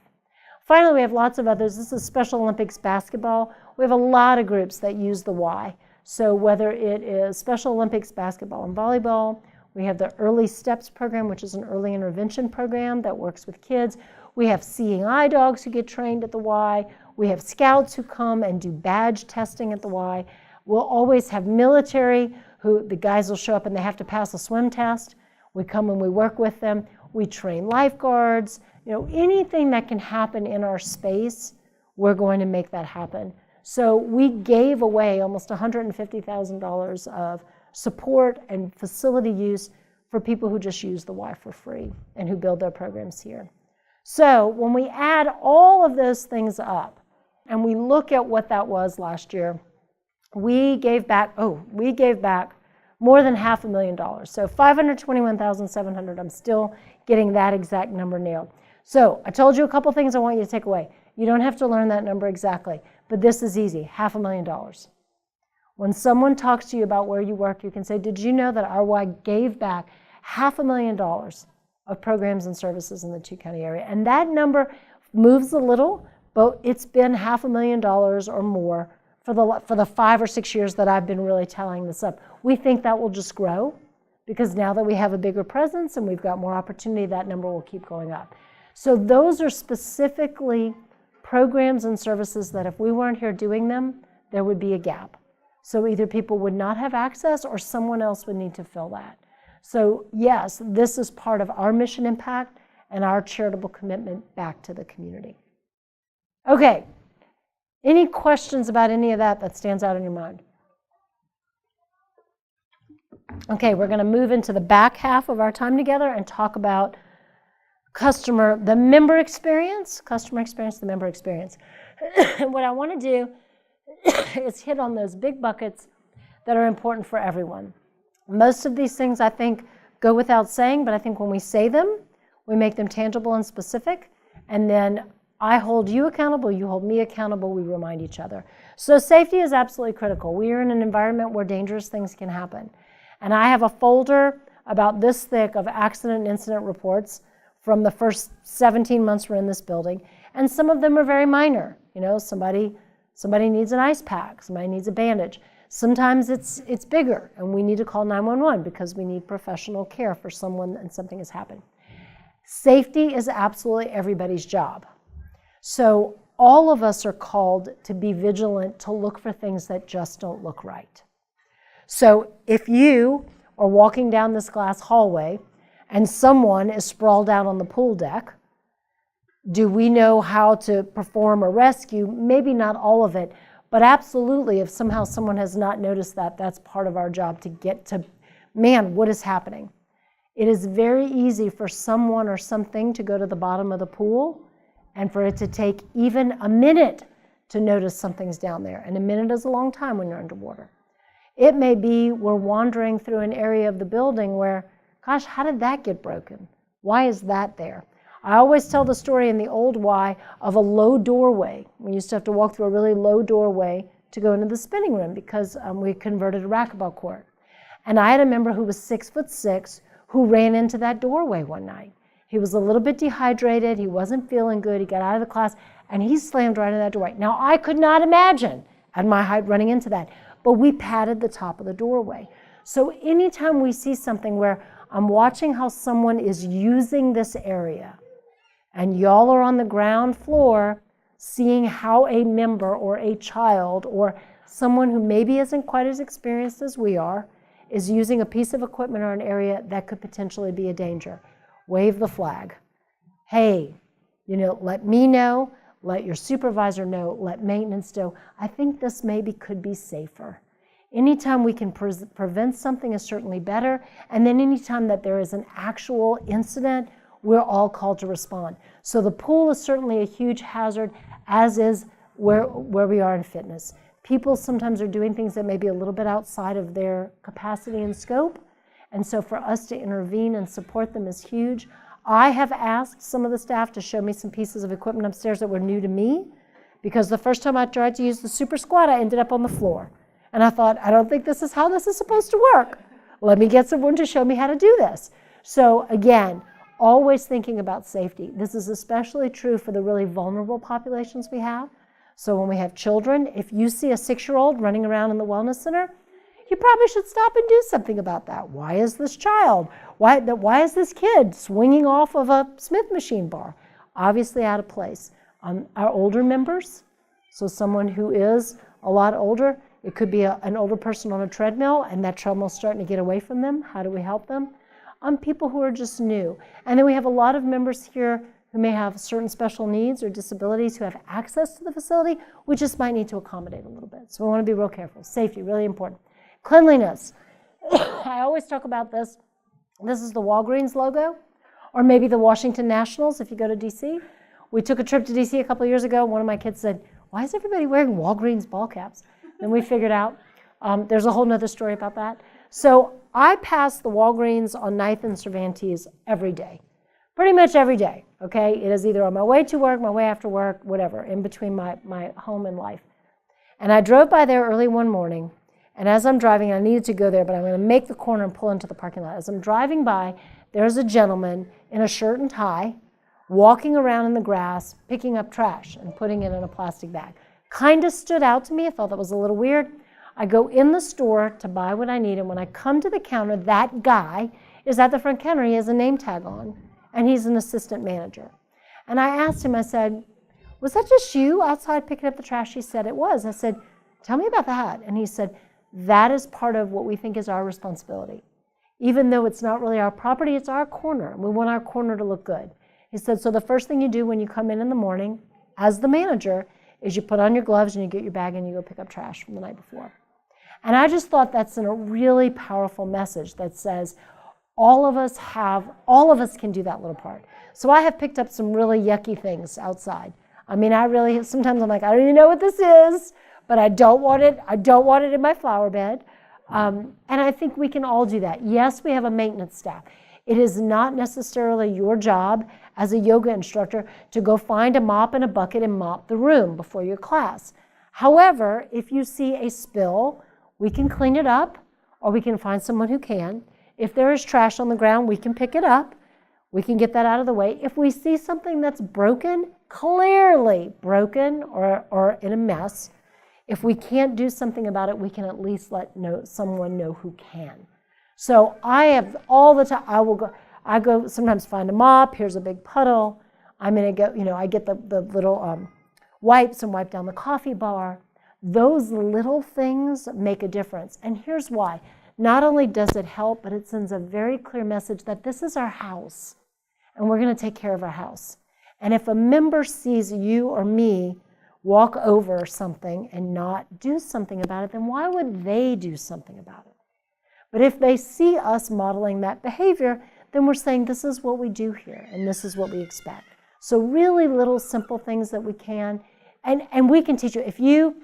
Finally, we have lots of others. This is Special Olympics basketball. We have a lot of groups that use the Y. So whether it is Special Olympics basketball and volleyball, we have the Early Steps program, which is an early intervention program that works with kids. We have seeing eye dogs who get trained at the Y. We have scouts who come and do badge testing at the Y. We'll always have military who the guys will show up and they have to pass a swim test. We come and we work with them. We train lifeguards. Anything that can happen in our space, we're going to make that happen. So we gave away almost $150,000 of support and facility use for people who just use the Y for free and who build their programs here. So when we add all of those things up and we look at what that was last year, we gave back more than $500,000. So $521,700. I'm still getting that exact number nailed. So I told you a couple things I want you to take away. You don't have to learn that number exactly, but this is easy, $500,000. When someone talks to you about where you work, you can say, did you know that our Y gave back $500,000 of programs and services in the two-county area? And that number moves a little, but it's been $500,000 or more for the 5 or 6 years that I've been really tallying this up. We think that will just grow because now that we have a bigger presence and we've got more opportunity, that number will keep going up. So those are specifically programs and services that if we weren't here doing them, there would be a gap. So either people would not have access or someone else would need to fill that. So yes, this is part of our mission impact and our charitable commitment back to the community. Okay, Any questions about any of that stands out in your mind? Okay, we're going to move into the back half of our time together and talk about the member experience, the member experience. And what I want to do is hit on those big buckets that are important for everyone. Most of these things, I think, go without saying, but I think when we say them, we make them tangible and specific, and then I hold you accountable, you hold me accountable, we remind each other. So safety is absolutely critical. We are in an environment where dangerous things can happen. And I have a folder about this thick of accident and incident reports from the first 17 months we're in this building, and some of them are very minor. You know, somebody needs an ice pack, somebody needs a bandage. Sometimes it's bigger, and we need to call 911 because we need professional care for someone and something has happened. Safety is absolutely everybody's job. So all of us are called to be vigilant, to look for things that just don't look right. So if you are walking down this glass hallway and someone is sprawled out on the pool deck, do we know how to perform a rescue? Maybe not all of it, but absolutely, if somehow someone has not noticed that, that's part of our job to get to, man, what is happening? It is very easy for someone or something to go to the bottom of the pool and for it to take even a minute to notice something's down there. And a minute is a long time when you're underwater. It may be we're wandering through an area of the building where, gosh, how did that get broken? Why is that there? I always tell the story in the old Y of a low doorway. We used to have to walk through a really low doorway to go into the spinning room because we converted a racquetball court. And I had a member who was 6'6" who ran into that doorway one night. He was a little bit dehydrated, he wasn't feeling good, he got out of the class, and he slammed right in that doorway. Now, I could not imagine at my height running into that, but we padded the top of the doorway. So anytime we see something where I'm watching how someone is using this area, and y'all are on the ground floor seeing how a member or a child or someone who maybe isn't quite as experienced as we are is using a piece of equipment or an area that could potentially be a danger, wave the flag. Hey, let me know, let your supervisor know, let maintenance know. I think this maybe could be safer. Anytime we can prevent something is certainly better, and then anytime that there is an actual incident, we're all called to respond. So the pool is certainly a huge hazard, as is where we are in fitness. People sometimes are doing things that may be a little bit outside of their capacity and scope, and so for us to intervene and support them is huge. I have asked some of the staff to show me some pieces of equipment upstairs that were new to me, because the first time I tried to use the super squat, I ended up on the floor. And I thought, I don't think this is how this is supposed to work. Let me get someone to show me how to do this. So again, always thinking about safety. This is especially true for the really vulnerable populations we have. So when we have children, if you see a 6-year-old running around in the wellness center, you probably should stop and do something about that. Why is this child? Why is this kid swinging off of a Smith machine bar? Obviously out of place. Our older members, so someone who is a lot older, it could be an older person on a treadmill and that treadmill's starting to get away from them. How do we help them? People who are just new. And then we have a lot of members here who may have certain special needs or disabilities who have access to the facility. We just might need to accommodate a little bit. So we want to be real careful. Safety, really important. Cleanliness. I always talk about this. This is the Walgreens logo, or maybe the Washington Nationals if you go to DC. We took a trip to DC a couple of years ago. One of my kids said, why is everybody wearing Walgreens ball caps? Then we figured out there's a whole nother story about that. So I pass the Walgreens on 9th and Cervantes every day, pretty much every day, okay? It is either on my way to work, my way after work, whatever, in between my home and life. And I drove by there early one morning, and as I'm driving, I needed to go there, but I'm going to make the corner and pull into the parking lot. As I'm driving by, there's a gentleman in a shirt and tie walking around in the grass, picking up trash and putting it in a plastic bag. Kind of stood out to me. I thought that was a little weird. I go in the store to buy what I need, and when I come to the counter, that guy is at the front counter. He has a name tag on, and he's an assistant manager. And I asked him, I said, was that just you outside picking up the trash? He said it was. I said, tell me about that. And he said, that is part of what we think is our responsibility. Even though it's not really our property, it's our corner, and we want our corner to look good. He said, so the first thing you do when you come in the morning as the manager is you put on your gloves and you get your bag and you go pick up trash from the night before. And I just thought that's a really powerful message that says all of us can do that little part. So I have picked up some really yucky things outside. I mean, sometimes I'm like, I don't even know what this is, but I don't want it in my flower bed. And I think we can all do that. Yes, we have a maintenance staff. It is not necessarily your job as a yoga instructor to go find a mop and a bucket and mop the room before your class. However, if you see a spill, we can clean it up, or we can find someone who can. If there is trash on the ground, we can pick it up. We can get that out of the way. If we see something that's broken, clearly broken or in a mess, if we can't do something about it, we can at least let someone know who can. So I have all the time, I go sometimes find a mop, here's a big puddle, I'm gonna go, I get the little wipes and wipe down the coffee bar. Those little things make a difference. And here's why. Not only does it help, but it sends a very clear message that this is our house and we're gonna take care of our house. And if a member sees you or me walk over something and not do something about it, then why would they do something about it? But if they see us modeling that behavior, then we're saying this is what we do here and this is what we expect. So really little simple things that we can, and we can teach you.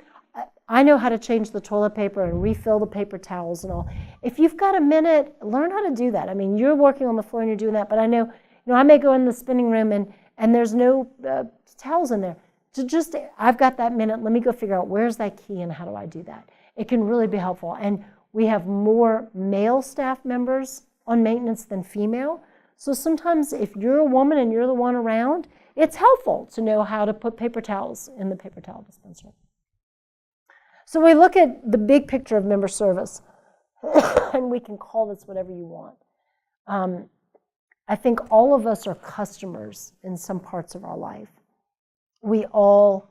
I know how to change the toilet paper and refill the paper towels and all. If you've got a minute, learn how to do that. I mean, you're working on the floor and you're doing that, but I know, I may go in the spinning room and there's no towels in there. I've got that minute, let me go figure out where's that key and how do I do that. It can really be helpful. And we have more male staff members on maintenance than female. So sometimes if you're a woman and you're the one around, it's helpful to know how to put paper towels in the paper towel dispenser. So we look at the big picture of member service, and we can call this whatever you want. I think all of us are customers in some parts of our life. We all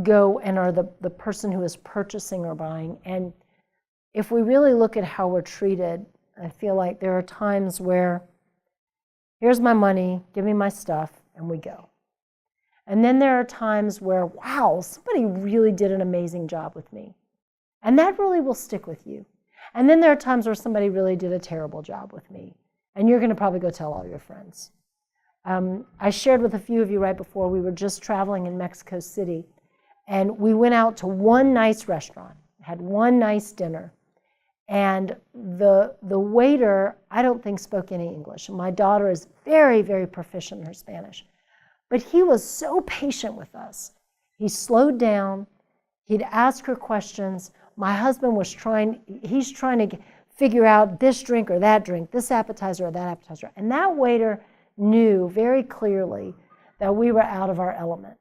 go and are the person who is purchasing or buying. And if we really look at how we're treated, I feel like there are times where, here's my money, give me my stuff, and we go. And then there are times where, wow, somebody really did an amazing job with me. And that really will stick with you. And then there are times where somebody really did a terrible job with me. And you're going to probably go tell all your friends. I shared with a few of you right before, we were just traveling in Mexico City. And we went out to one nice restaurant, had one nice dinner. And the waiter, I don't think spoke any English. And my daughter is very, very proficient in her Spanish. But he was so patient with us. He slowed down. He'd ask her questions. My husband was trying to figure out this drink or that drink, this appetizer or that appetizer. And that waiter knew very clearly that we were out of our element.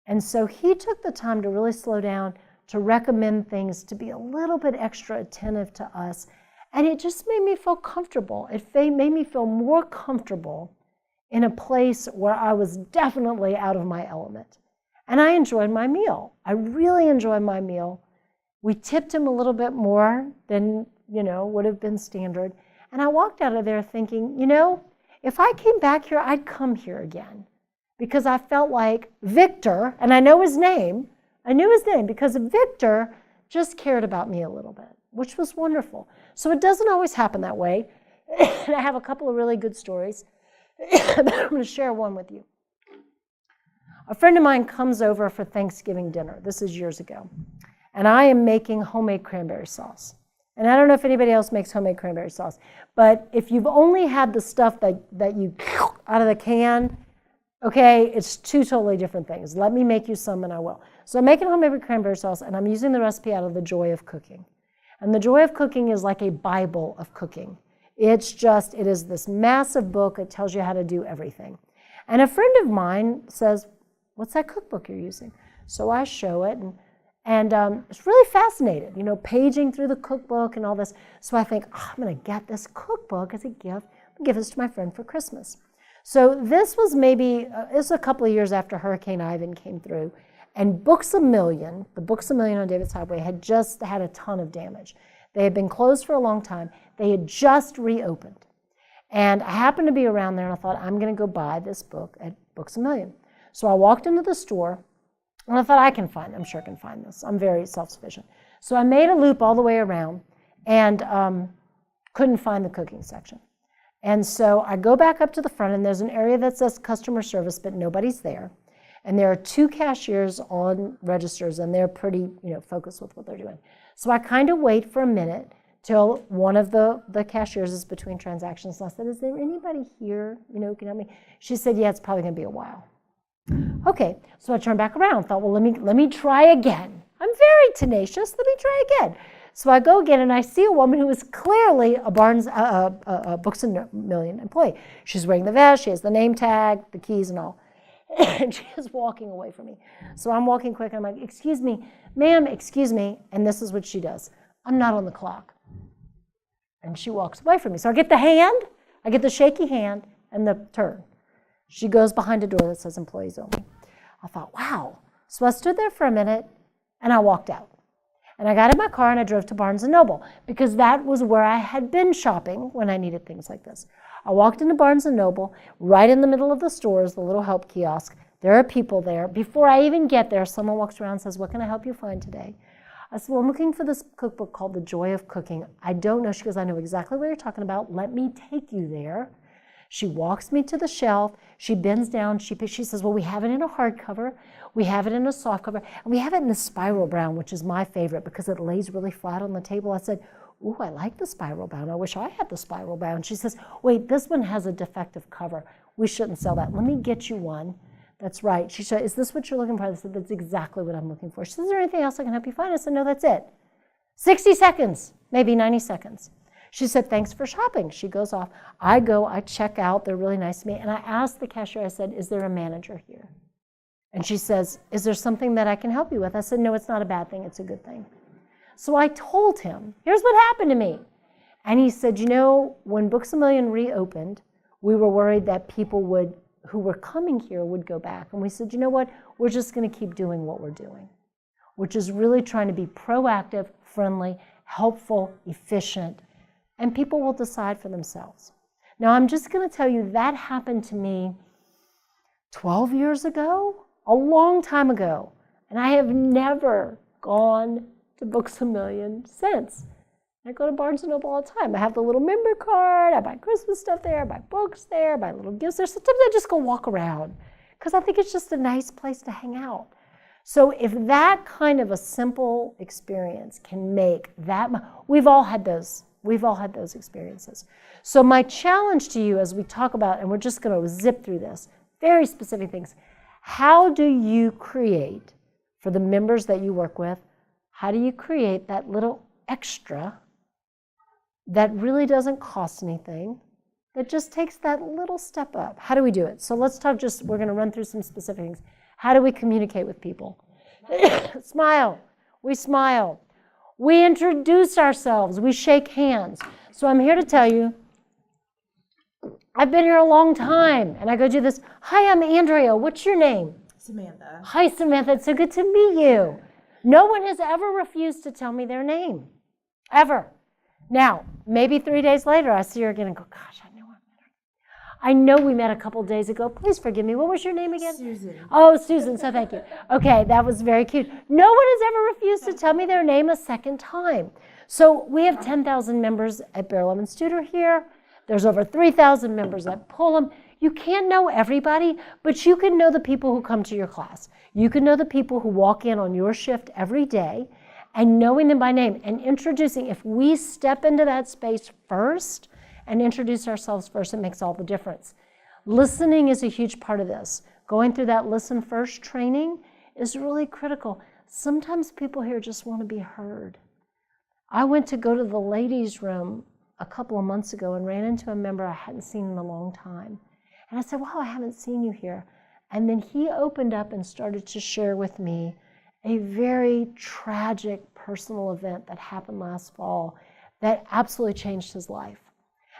And so he took the time to really slow down, to recommend things, to be a little bit extra attentive to us. And it just made me feel comfortable. It made me feel more comfortable in a place where I was definitely out of my element. And I enjoyed my meal. I really enjoyed my meal. We tipped him a little bit more than, would have been standard. And I walked out of there thinking, if I came back here, I'd come here again. Because I felt like Victor, and I know his name, because Victor just cared about me a little bit, which was wonderful. So it doesn't always happen that way. And I have a couple of really good stories. I'm going to share one with you. A friend of mine comes over for Thanksgiving dinner. This is years ago. And I am making homemade cranberry sauce. And I don't know if anybody else makes homemade cranberry sauce, but if you've only had the stuff that you out of the can, okay, it's two totally different things. Let me make you some and I will. So I'm making homemade cranberry sauce and I'm using the recipe out of The Joy of Cooking. And The Joy of Cooking is like a Bible of cooking. It is this massive book. It tells you how to do everything. And a friend of mine says, what's that cookbook you're using? So I show it and it's really fascinated, paging through the cookbook and all this. So I think, I'm going to get this cookbook as a gift. I'll give this to my friend for Christmas. So this was a couple of years after Hurricane Ivan came through. And Books A Million, the Books A Million on David's Highway had just had a ton of damage. They had been closed for a long time. They had just reopened. And I happened to be around there and I thought, I'm going to go buy this book at Books A Million. So I walked into the store And I thought, I'm sure I can find this. I'm very self-sufficient. So I made a loop all the way around and couldn't find the cooking section. And so I go back up to the front, and there's an area that says customer service, but nobody's there. And there are 2 cashiers on registers, and they're pretty, focused with what they're doing. So I kind of wait for a minute till one of the cashiers is between transactions. And I said, is there anybody here, who can help me? She said, yeah, it's probably going to be a while. Okay, so I turned back around, thought, well, let me try again. I'm very tenacious, let me try again. So I go again, and I see a woman who is clearly a Books A Million employee. She's wearing the vest, she has the name tag, the keys and all. And she is walking away from me. So I'm walking quick, and I'm like, excuse me, ma'am, excuse me. And this is what she does. I'm not on the clock. And she walks away from me. So I get the shaky hand and the turn. She goes behind a door that says employees only. I thought, wow. So I stood there for a minute, and I walked out. And I got in my car, and I drove to Barnes & Noble, because that was where I had been shopping when I needed things like this. I walked into Barnes & Noble, right in the middle of the stores, the little help kiosk. There are people there. Before I even get there, someone walks around and says, what can I help you find today? I said, well, I'm looking for this cookbook called The Joy of Cooking. I don't know. She goes, I know exactly what you're talking about. Let me take you there. She walks me to the shelf. She bends down. She says, well, we have it in a hardcover. We have it in a softcover. And we have it in the spiral brown, which is my favorite because it lays really flat on the table. I said, ooh, I like the spiral brown. I wish I had the spiral brown. She says, wait, this one has a defective cover. We shouldn't sell that. Let me get you one. That's right. She said, is this what you're looking for? I said, that's exactly what I'm looking for. She said, is there anything else I can help you find? I said, no, that's it. 60 seconds, maybe 90 seconds. She said, thanks for shopping. She goes off. I go, I check out. They're really nice to me. And I asked the cashier, I said, is there a manager here? And she says, is there something that I can help you with? I said, no, it's not a bad thing. It's a good thing. So I told him, here's what happened to me. And he said, when Books A Million reopened, we were worried that people who were coming here would go back. And we said, you know what? We're just going to keep doing what we're doing, which is really trying to be proactive, friendly, helpful, efficient, and people will decide for themselves. Now, I'm just going to tell you that happened to me 12 years ago, a long time ago, and I have never gone to Books A Million since. I go to Barnes & Noble all the time. I have the little member card. I buy Christmas stuff there. I buy books there. I buy little gifts there. Sometimes I just go walk around because I think it's just a nice place to hang out. So if that kind of a simple experience can make that, we've all had those experiences. So my challenge to you as we talk about, and we're just going to zip through this, very specific things. How do you create, for the members that you work with, how do you create that little extra that really doesn't cost anything, that just takes that little step up? How do we do it? So let's talk we're going to run through some specific things. How do we communicate with people? Smile. We smile. We introduce ourselves. We shake hands. So I'm here to tell you, I've been here a long time, and I go do this. Hi, I'm Andrea. What's your name? Samantha. Hi, Samantha. It's so good to meet you. No one has ever refused to tell me their name, ever. Now, maybe 3 days later, I see her again and go, gosh, I know I met her. I know we met a couple days ago. Please forgive me. What was your name again? Susan. Oh, Susan, so thank you. Okay, that was very cute. No one has ever refused to tell me their name a second time. So we have 10,000 members at Bear Lemon Studer here. There's over 3,000 members at Pullum. You can't know everybody, but you can know the people who come to your class. You can know the people who walk in on your shift every day, and knowing them by name and introducing. If we step into that space first and introduce ourselves first, it makes all the difference. Listening is a huge part of this. Going through that listen first training is really critical. Sometimes people here just want to be heard. I went to go to the ladies' room a couple of months ago and ran into a member I hadn't seen in a long time. And I said, wow, I haven't seen you here. And then he opened up and started to share with me a very tragic personal event that happened last fall that absolutely changed his life.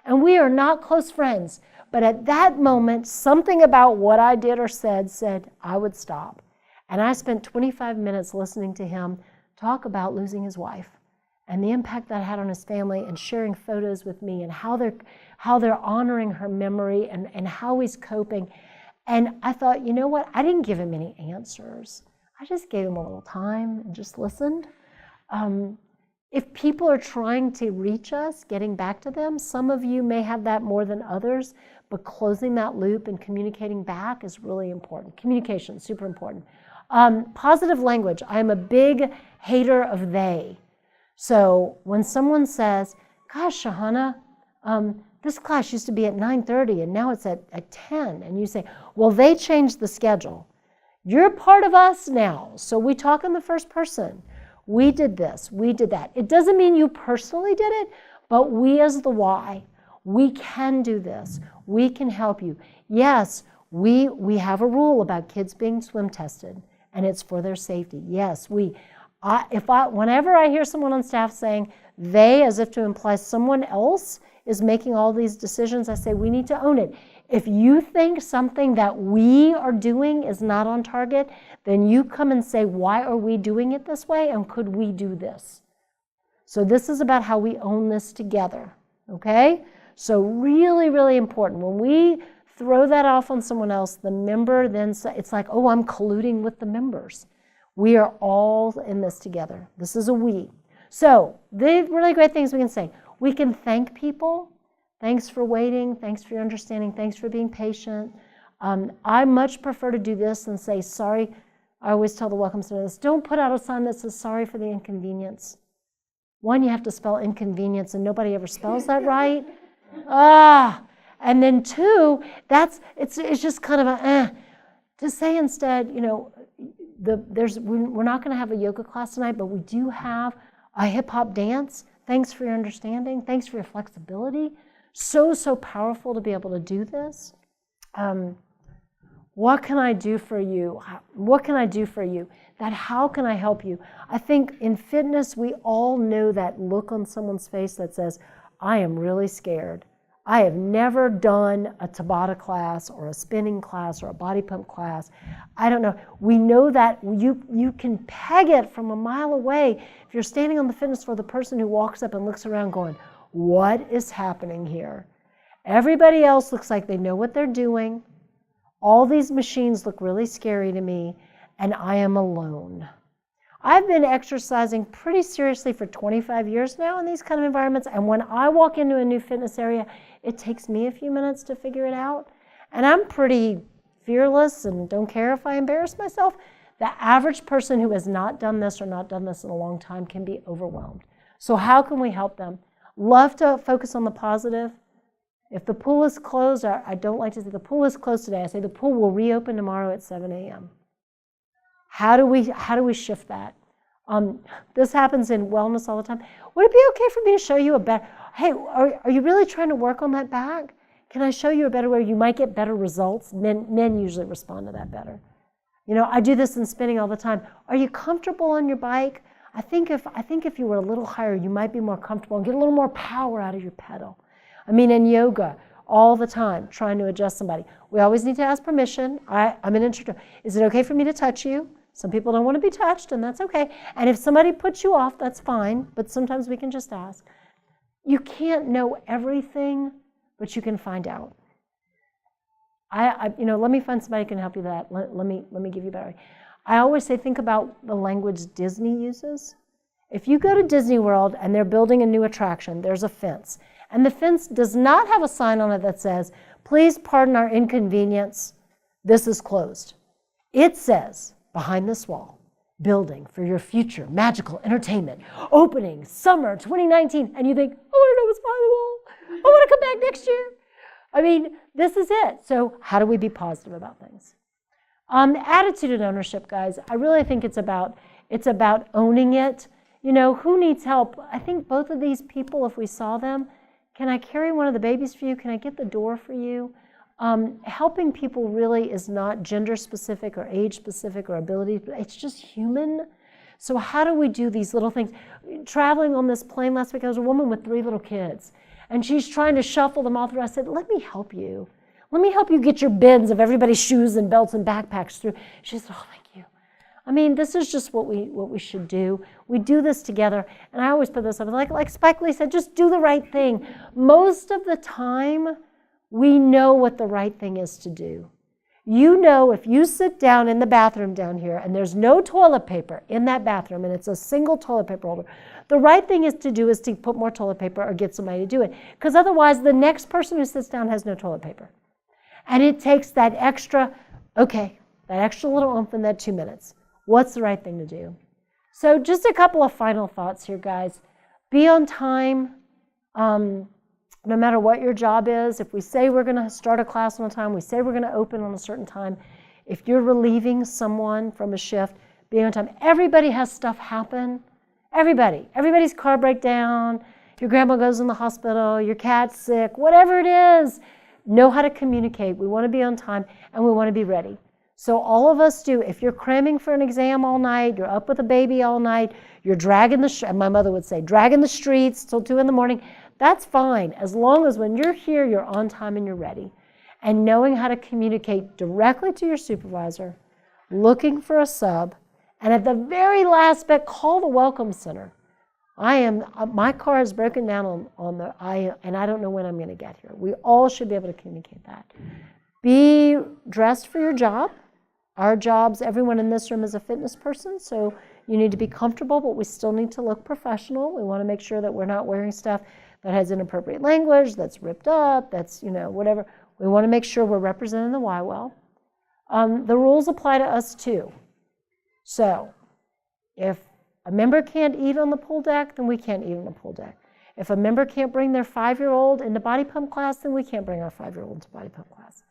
And we are not close friends, but at that moment, something about what I did or said I would stop. And I spent 25 minutes listening to him talk about losing his wife and the impact that had on his family, and sharing photos with me and how they're honoring her memory and how he's coping. And I thought, you know what? I didn't give him any answers. I just gave them a little time and just listened. If people are trying to reach us, getting back to them, some of you may have that more than others, but closing that loop and communicating back is really important. Communication, super important. Positive language. I am a big hater of they. So when someone says, gosh, Shahana, this class used to be at 9:30 and now it's at 10, and you say, well, they changed the schedule. You're part of us now, so we talk in the first person. We did this, we did that. It doesn't mean you personally did it, but we as the Y, we can do this. We can help you. Yes, we have a rule about kids being swim tested, and it's for their safety. Yes, whenever I hear someone on staff saying they, as if to imply someone else is making all these decisions, I say we need to own it. If you think something that we are doing is not on target, then you come and say, why are we doing it this way, and could we do this? So this is about how we own this together, okay? So really, really important. When we throw that off on someone else, the member then, it's like, oh, I'm colluding with the members. We are all in this together. This is a we. So the really great things we can say. We can thank people. Thanks for waiting. Thanks for your understanding. Thanks for being patient. I much prefer to do this than say, sorry. I always tell the welcome center this. Don't put out a sign that says sorry for the inconvenience. One, you have to spell inconvenience, and nobody ever spells that right. And then two, it's just kind of to say instead, you know, we're not going to have a yoga class tonight, but we do have a hip hop dance. Thanks for your understanding. Thanks for your flexibility. So powerful to be able to do this. What can I do for you? What can I do for you? That how can I help you? I think in fitness, we all know that look on someone's face that says, I am really scared. I have never done a Tabata class or a spinning class or a body pump class. I don't know. We know that you can peg it from a mile away. If you're standing on the fitness floor, the person who walks up and looks around going, what is happening here? Everybody else looks like they know what they're doing. All these machines look really scary to me, and I am alone. I've been exercising pretty seriously for 25 years now in these kind of environments, and when I walk into a new fitness area, it takes me a few minutes to figure it out, and I'm pretty fearless and don't care if I embarrass myself. The average person who has not done this or not done this in a long time can be overwhelmed. So how can we help them? Love to focus on the positive. If the pool is closed, I don't like to say the pool is closed today. I say the pool will reopen tomorrow at 7 a.m. How do we shift that? This happens in wellness all the time. Would it be okay for me to show you a better, hey, are you really trying to work on that back? Can I show you a better way you might get better results? Men usually respond to that better. You know, I do this in spinning all the time. Are you comfortable on your bike? I think if you were a little higher, you might be more comfortable and get a little more power out of your pedal. I mean, in yoga, all the time, trying to adjust somebody. We always need to ask permission. I'm an instructor. Is it okay for me to touch you? Some people don't want to be touched, and that's okay. And if somebody puts you off, that's fine, but sometimes we can just ask. You can't know everything, but you can find out. Let me find somebody who can help you with that. Let me give you a better. I always say, think about the language Disney uses. If you go to Disney World and they're building a new attraction, there's a fence. And the fence does not have a sign on it that says, please pardon our inconvenience, this is closed. It says, behind this wall, building for your future magical entertainment, opening summer 2019. And you think, I want to know what's behind the wall. I want to come back next year. I mean, this is it. So how do we be positive about things? Attitude and ownership, guys. I really think it's about owning it. You know, who needs help? I think both of these people, if we saw them, can I carry one of the babies for you? Can I get the door for you? Helping people really is not gender specific or age specific or ability. It's just human. So how do we do these little things? Traveling on this plane last week, there was a woman with 3 little kids, and she's trying to shuffle them all through. I said, let me help you. Let me help you get your bins of everybody's shoes and belts and backpacks through. She said, oh, thank you. I mean, this is just what we should do. We do this together. And I always put this up, like Spike Lee said, just do the right thing. Most of the time, we know what the right thing is to do. You know, if you sit down in the bathroom down here and there's no toilet paper in that bathroom and it's a single toilet paper holder, the right thing is to do is to put more toilet paper or get somebody to do it. Because otherwise, the next person who sits down has no toilet paper. And it takes that extra, that extra little oomph in that 2 minutes. What's the right thing to do? So just a couple of final thoughts here, guys. Be on time. No matter what your job is, if we say we're going to start a class on time, we say we're going to open on a certain time, if you're relieving someone from a shift, be on time. Everybody has stuff happen. Everybody's car break down, your grandma goes in the hospital, your cat's sick, whatever it is, know how to communicate. We want to be on time and we want to be ready. So all of us do. If you're cramming for an exam all night, you're up with a baby all night, you're dragging my mother would say, dragging the streets till 2 a.m, that's fine, as long as when you're here, you're on time and you're ready. And knowing how to communicate directly to your supervisor, looking for a sub, and at the very last bit, call the welcome center. My car is broken down and I don't know when I'm going to get here. We all should be able to communicate that. Be dressed for your job. Our jobs, everyone in this room is a fitness person, so you need to be comfortable, but we still need to look professional. We want to make sure that we're not wearing stuff that has inappropriate language, that's ripped up, that's, whatever. We want to make sure we're representing the Y well. The rules apply to us too. So if a member can't eat on the pool deck, then we can't eat on the pool deck. If a member can't bring their 5-year-old into body pump class, then we can't bring our 5-year-old to body pump class.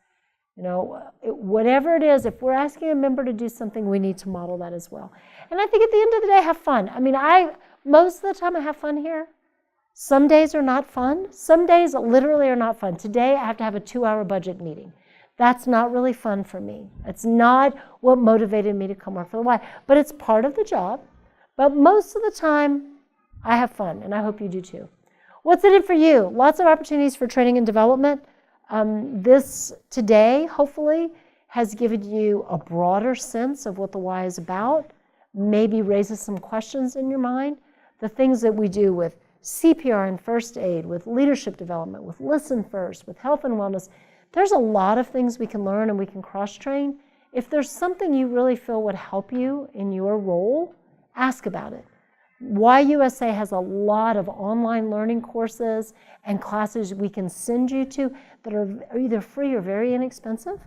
Whatever it is, if we're asking a member to do something, we need to model that as well. And I think at the end of the day, have fun. Most of the time I have fun here. Some days are not fun. Some days literally are not fun. Today I have to have a 2-hour budget meeting. That's not really fun for me. It's not what motivated me to come work for the Y, but it's part of the job. But most of the time I have fun, and I hope you do too. What's in it for you? Lots of opportunities for training and development. This today, hopefully, has given you a broader sense of what the Y is about, maybe raises some questions in your mind. The things that we do with CPR and first aid, with leadership development, with Listen First, with health and wellness, there's a lot of things we can learn and we can cross-train. If there's something you really feel would help you in your role, ask about it. YUSA has a lot of online learning courses and classes we can send you to that are either free or very inexpensive.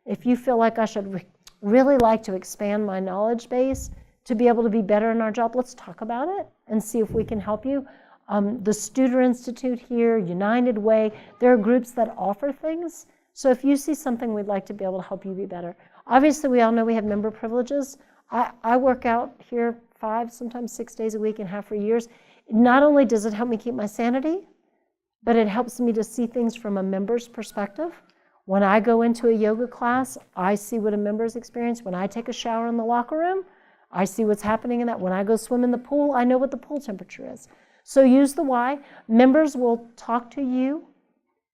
If you feel like I should really like to expand my knowledge base to be able to be better in our job, let's talk about it and see if we can help you. The Studer Institute here, United Way, there are groups that offer things. So if you see something, we'd like to be able to help you be better. Obviously, we all know we have member privileges. I work out here 5, sometimes 6 days a week and have for years. Not only does it help me keep my sanity, but it helps me to see things from a member's perspective. When I go into a yoga class, I see what a member's experience. When I take a shower in the locker room, I see what's happening in that. When I go swim in the pool, I know what the pool temperature is. So use the Y. Members will talk to you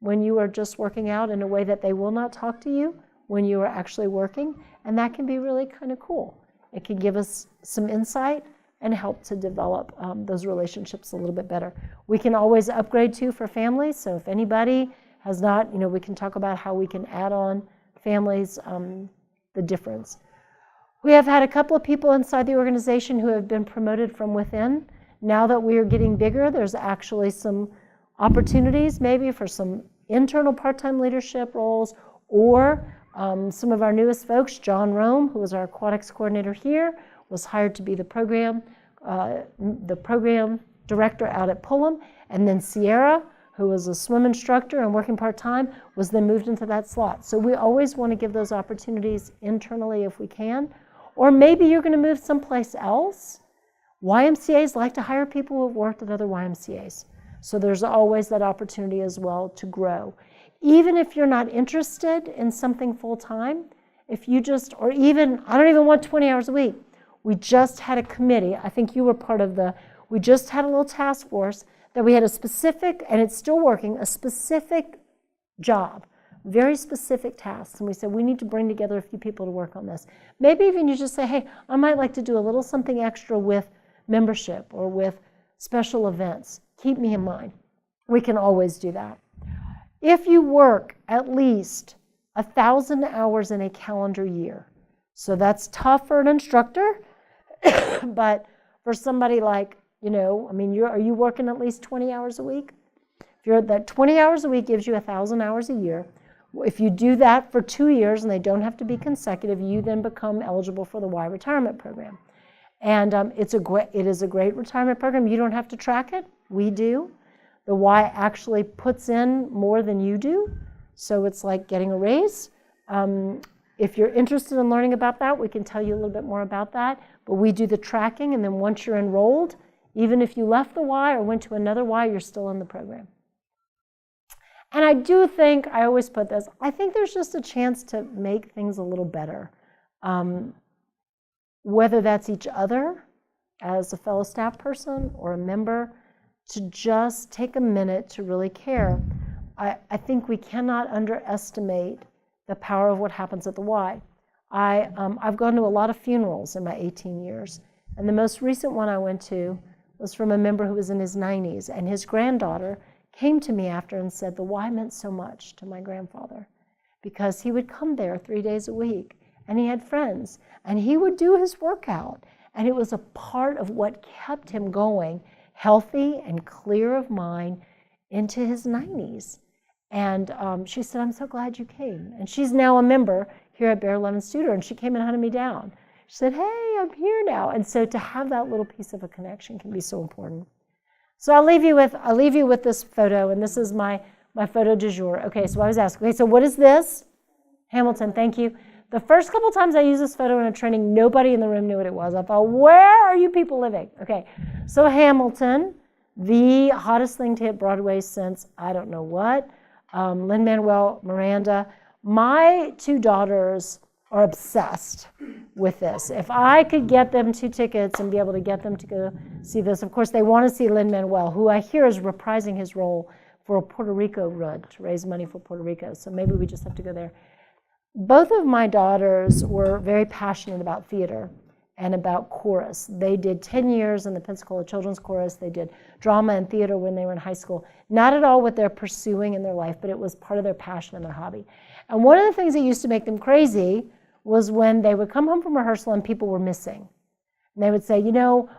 when you are just working out in a way that they will not talk to you when you are actually working, and that can be really kind of cool. It can give us some insight and help to develop those relationships a little bit better. We can always upgrade too for families, so if anybody has not, we can talk about how we can add on families, the difference. We have had a couple of people inside the organization who have been promoted from within. Now that we are getting bigger, there's actually some opportunities maybe for some internal part-time leadership roles, or some of our newest folks, John Rome, who was our aquatics coordinator here, was hired to be the program director out at Pullum, and then Sierra, who was a swim instructor and working part-time, was then moved into that slot. So we always want to give those opportunities internally if we can. Or maybe you're going to move someplace else. YMCAs like to hire people who have worked at other YMCAs. So there's always that opportunity as well to grow. Even if you're not interested in something full-time, if you just, or even, I don't even want 20 hours a week. We just had a committee, I think you were part of we just had a little task force that we had a specific, and it's still working, a specific job, very specific tasks. And we said, we need to bring together a few people to work on this. Maybe even you just say, hey, I might like to do a little something extra with membership or with special events. Keep me in mind. We can always do that. If you work at least 1,000 hours in a calendar year. So that's tough for an instructor, but for somebody like, I mean, are you working at least 20 hours a week? If you're that 20 hours a week gives you 1,000 hours a year. If you do that for 2 years, and they don't have to be consecutive, you then become eligible for the Y retirement program. And it is a great retirement program. You don't have to track it. We do. The Y actually puts in more than you do, so it's like getting a raise. If you're interested in learning about that, we can tell you a little bit more about that. But we do the tracking, and then once you're enrolled, even if you left the Y or went to another Y, you're still in the program. And I do think, I always put this, I think there's just a chance to make things a little better. Whether that's each other as a fellow staff person or a member, to just take a minute to really care. I think we cannot underestimate the power of what happens at the Y. I've gone to a lot of funerals in my 18 years, and the most recent one I went to was from a member who was in his 90s, and his granddaughter came to me after and said the Y meant so much to my grandfather because he would come there 3 days a week, and he had friends, and he would do his workout, and it was a part of what kept him going, healthy and clear of mind into his 90s. And she said, I'm so glad you came. And she's now a member here at Bear Lemon Studio, and she came and hunted me down. She said, hey, I'm here now. And so to have that little piece of a connection can be so important. So I'll leave you with this photo, and this is my photo du jour. Okay, so I was asked, okay, so what is this? Hamilton, thank you. The first couple times I used this photo in a training, nobody in the room knew what it was. I thought, where are you people living? Okay, so Hamilton, the hottest thing to hit Broadway since I don't know what. Lin-Manuel Miranda. My 2 daughters are obsessed with this. If I could get them 2 tickets and be able to get them to go see this, of course they want to see Lin-Manuel, who I hear is reprising his role for a Puerto Rico run to raise money for Puerto Rico. So maybe we just have to go there. Both of my daughters were very passionate about theater and about chorus. They did 10 years in the Pensacola Children's Chorus. They did drama and theater when they were in high school. Not at all what they're pursuing in their life, but it was part of their passion and their hobby. And one of the things that used to make them crazy was when they would come home from rehearsal and people were missing. And they would say,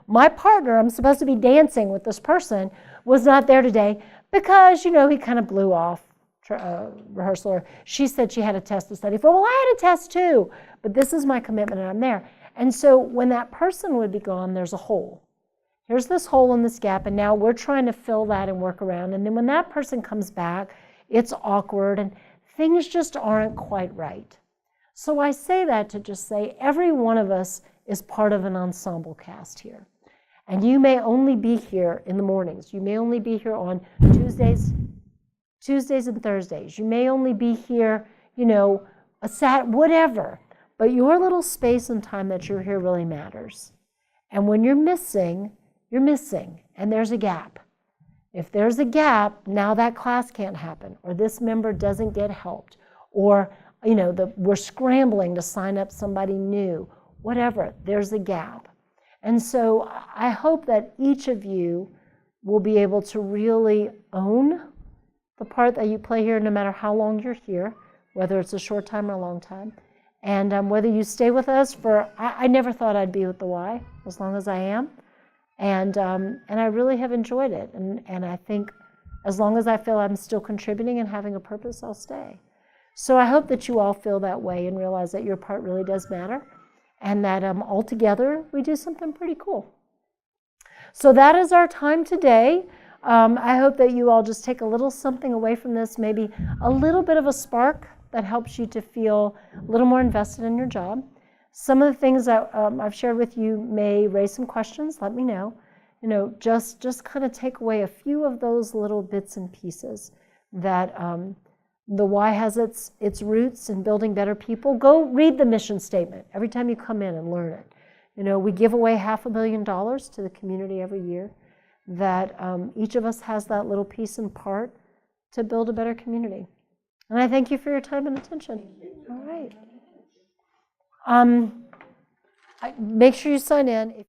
my partner, I'm supposed to be dancing with this person, was not there today because, he kind of blew off rehearsal. Or she said she had a test to study for. Well, I had a test too, but this is my commitment and I'm there. And so when that person would be gone, there's a hole. Here's this hole in this gap, and now we're trying to fill that and work around. And then when that person comes back, it's awkward and things just aren't quite right. So I say that to just say every one of us is part of an ensemble cast here. And you may only be here in the mornings. You may only be here on Tuesdays and Thursdays. You may only be here, whatever. But your little space and time that you're here really matters. And when you're missing, and there's a gap. If there's a gap, now that class can't happen, or this member doesn't get helped, or we're scrambling to sign up somebody new, whatever, there's a gap. And so I hope that each of you will be able to really own the part that you play here, no matter how long you're here, whether it's a short time or a long time. And whether you stay with us for, I never thought I'd be with the Y as long as I am. And I really have enjoyed it. And I think as long as I feel I'm still contributing and having a purpose, I'll stay. So I hope that you all feel that way and realize that your part really does matter and that all together we do something pretty cool. So that is our time today. I hope that you all just take a little something away from this, maybe a little bit of a spark that helps you to feel a little more invested in your job. Some of the things that I've shared with you may raise some questions. Let me know. Just kind of take away a few of those little bits and pieces that the Y has its roots in building better people. Go read the mission statement every time you come in and learn it. We give away $500 million to the community every year. That each of us has that little piece and part to build a better community. And I thank you for your time and attention. All right. Make sure you sign in.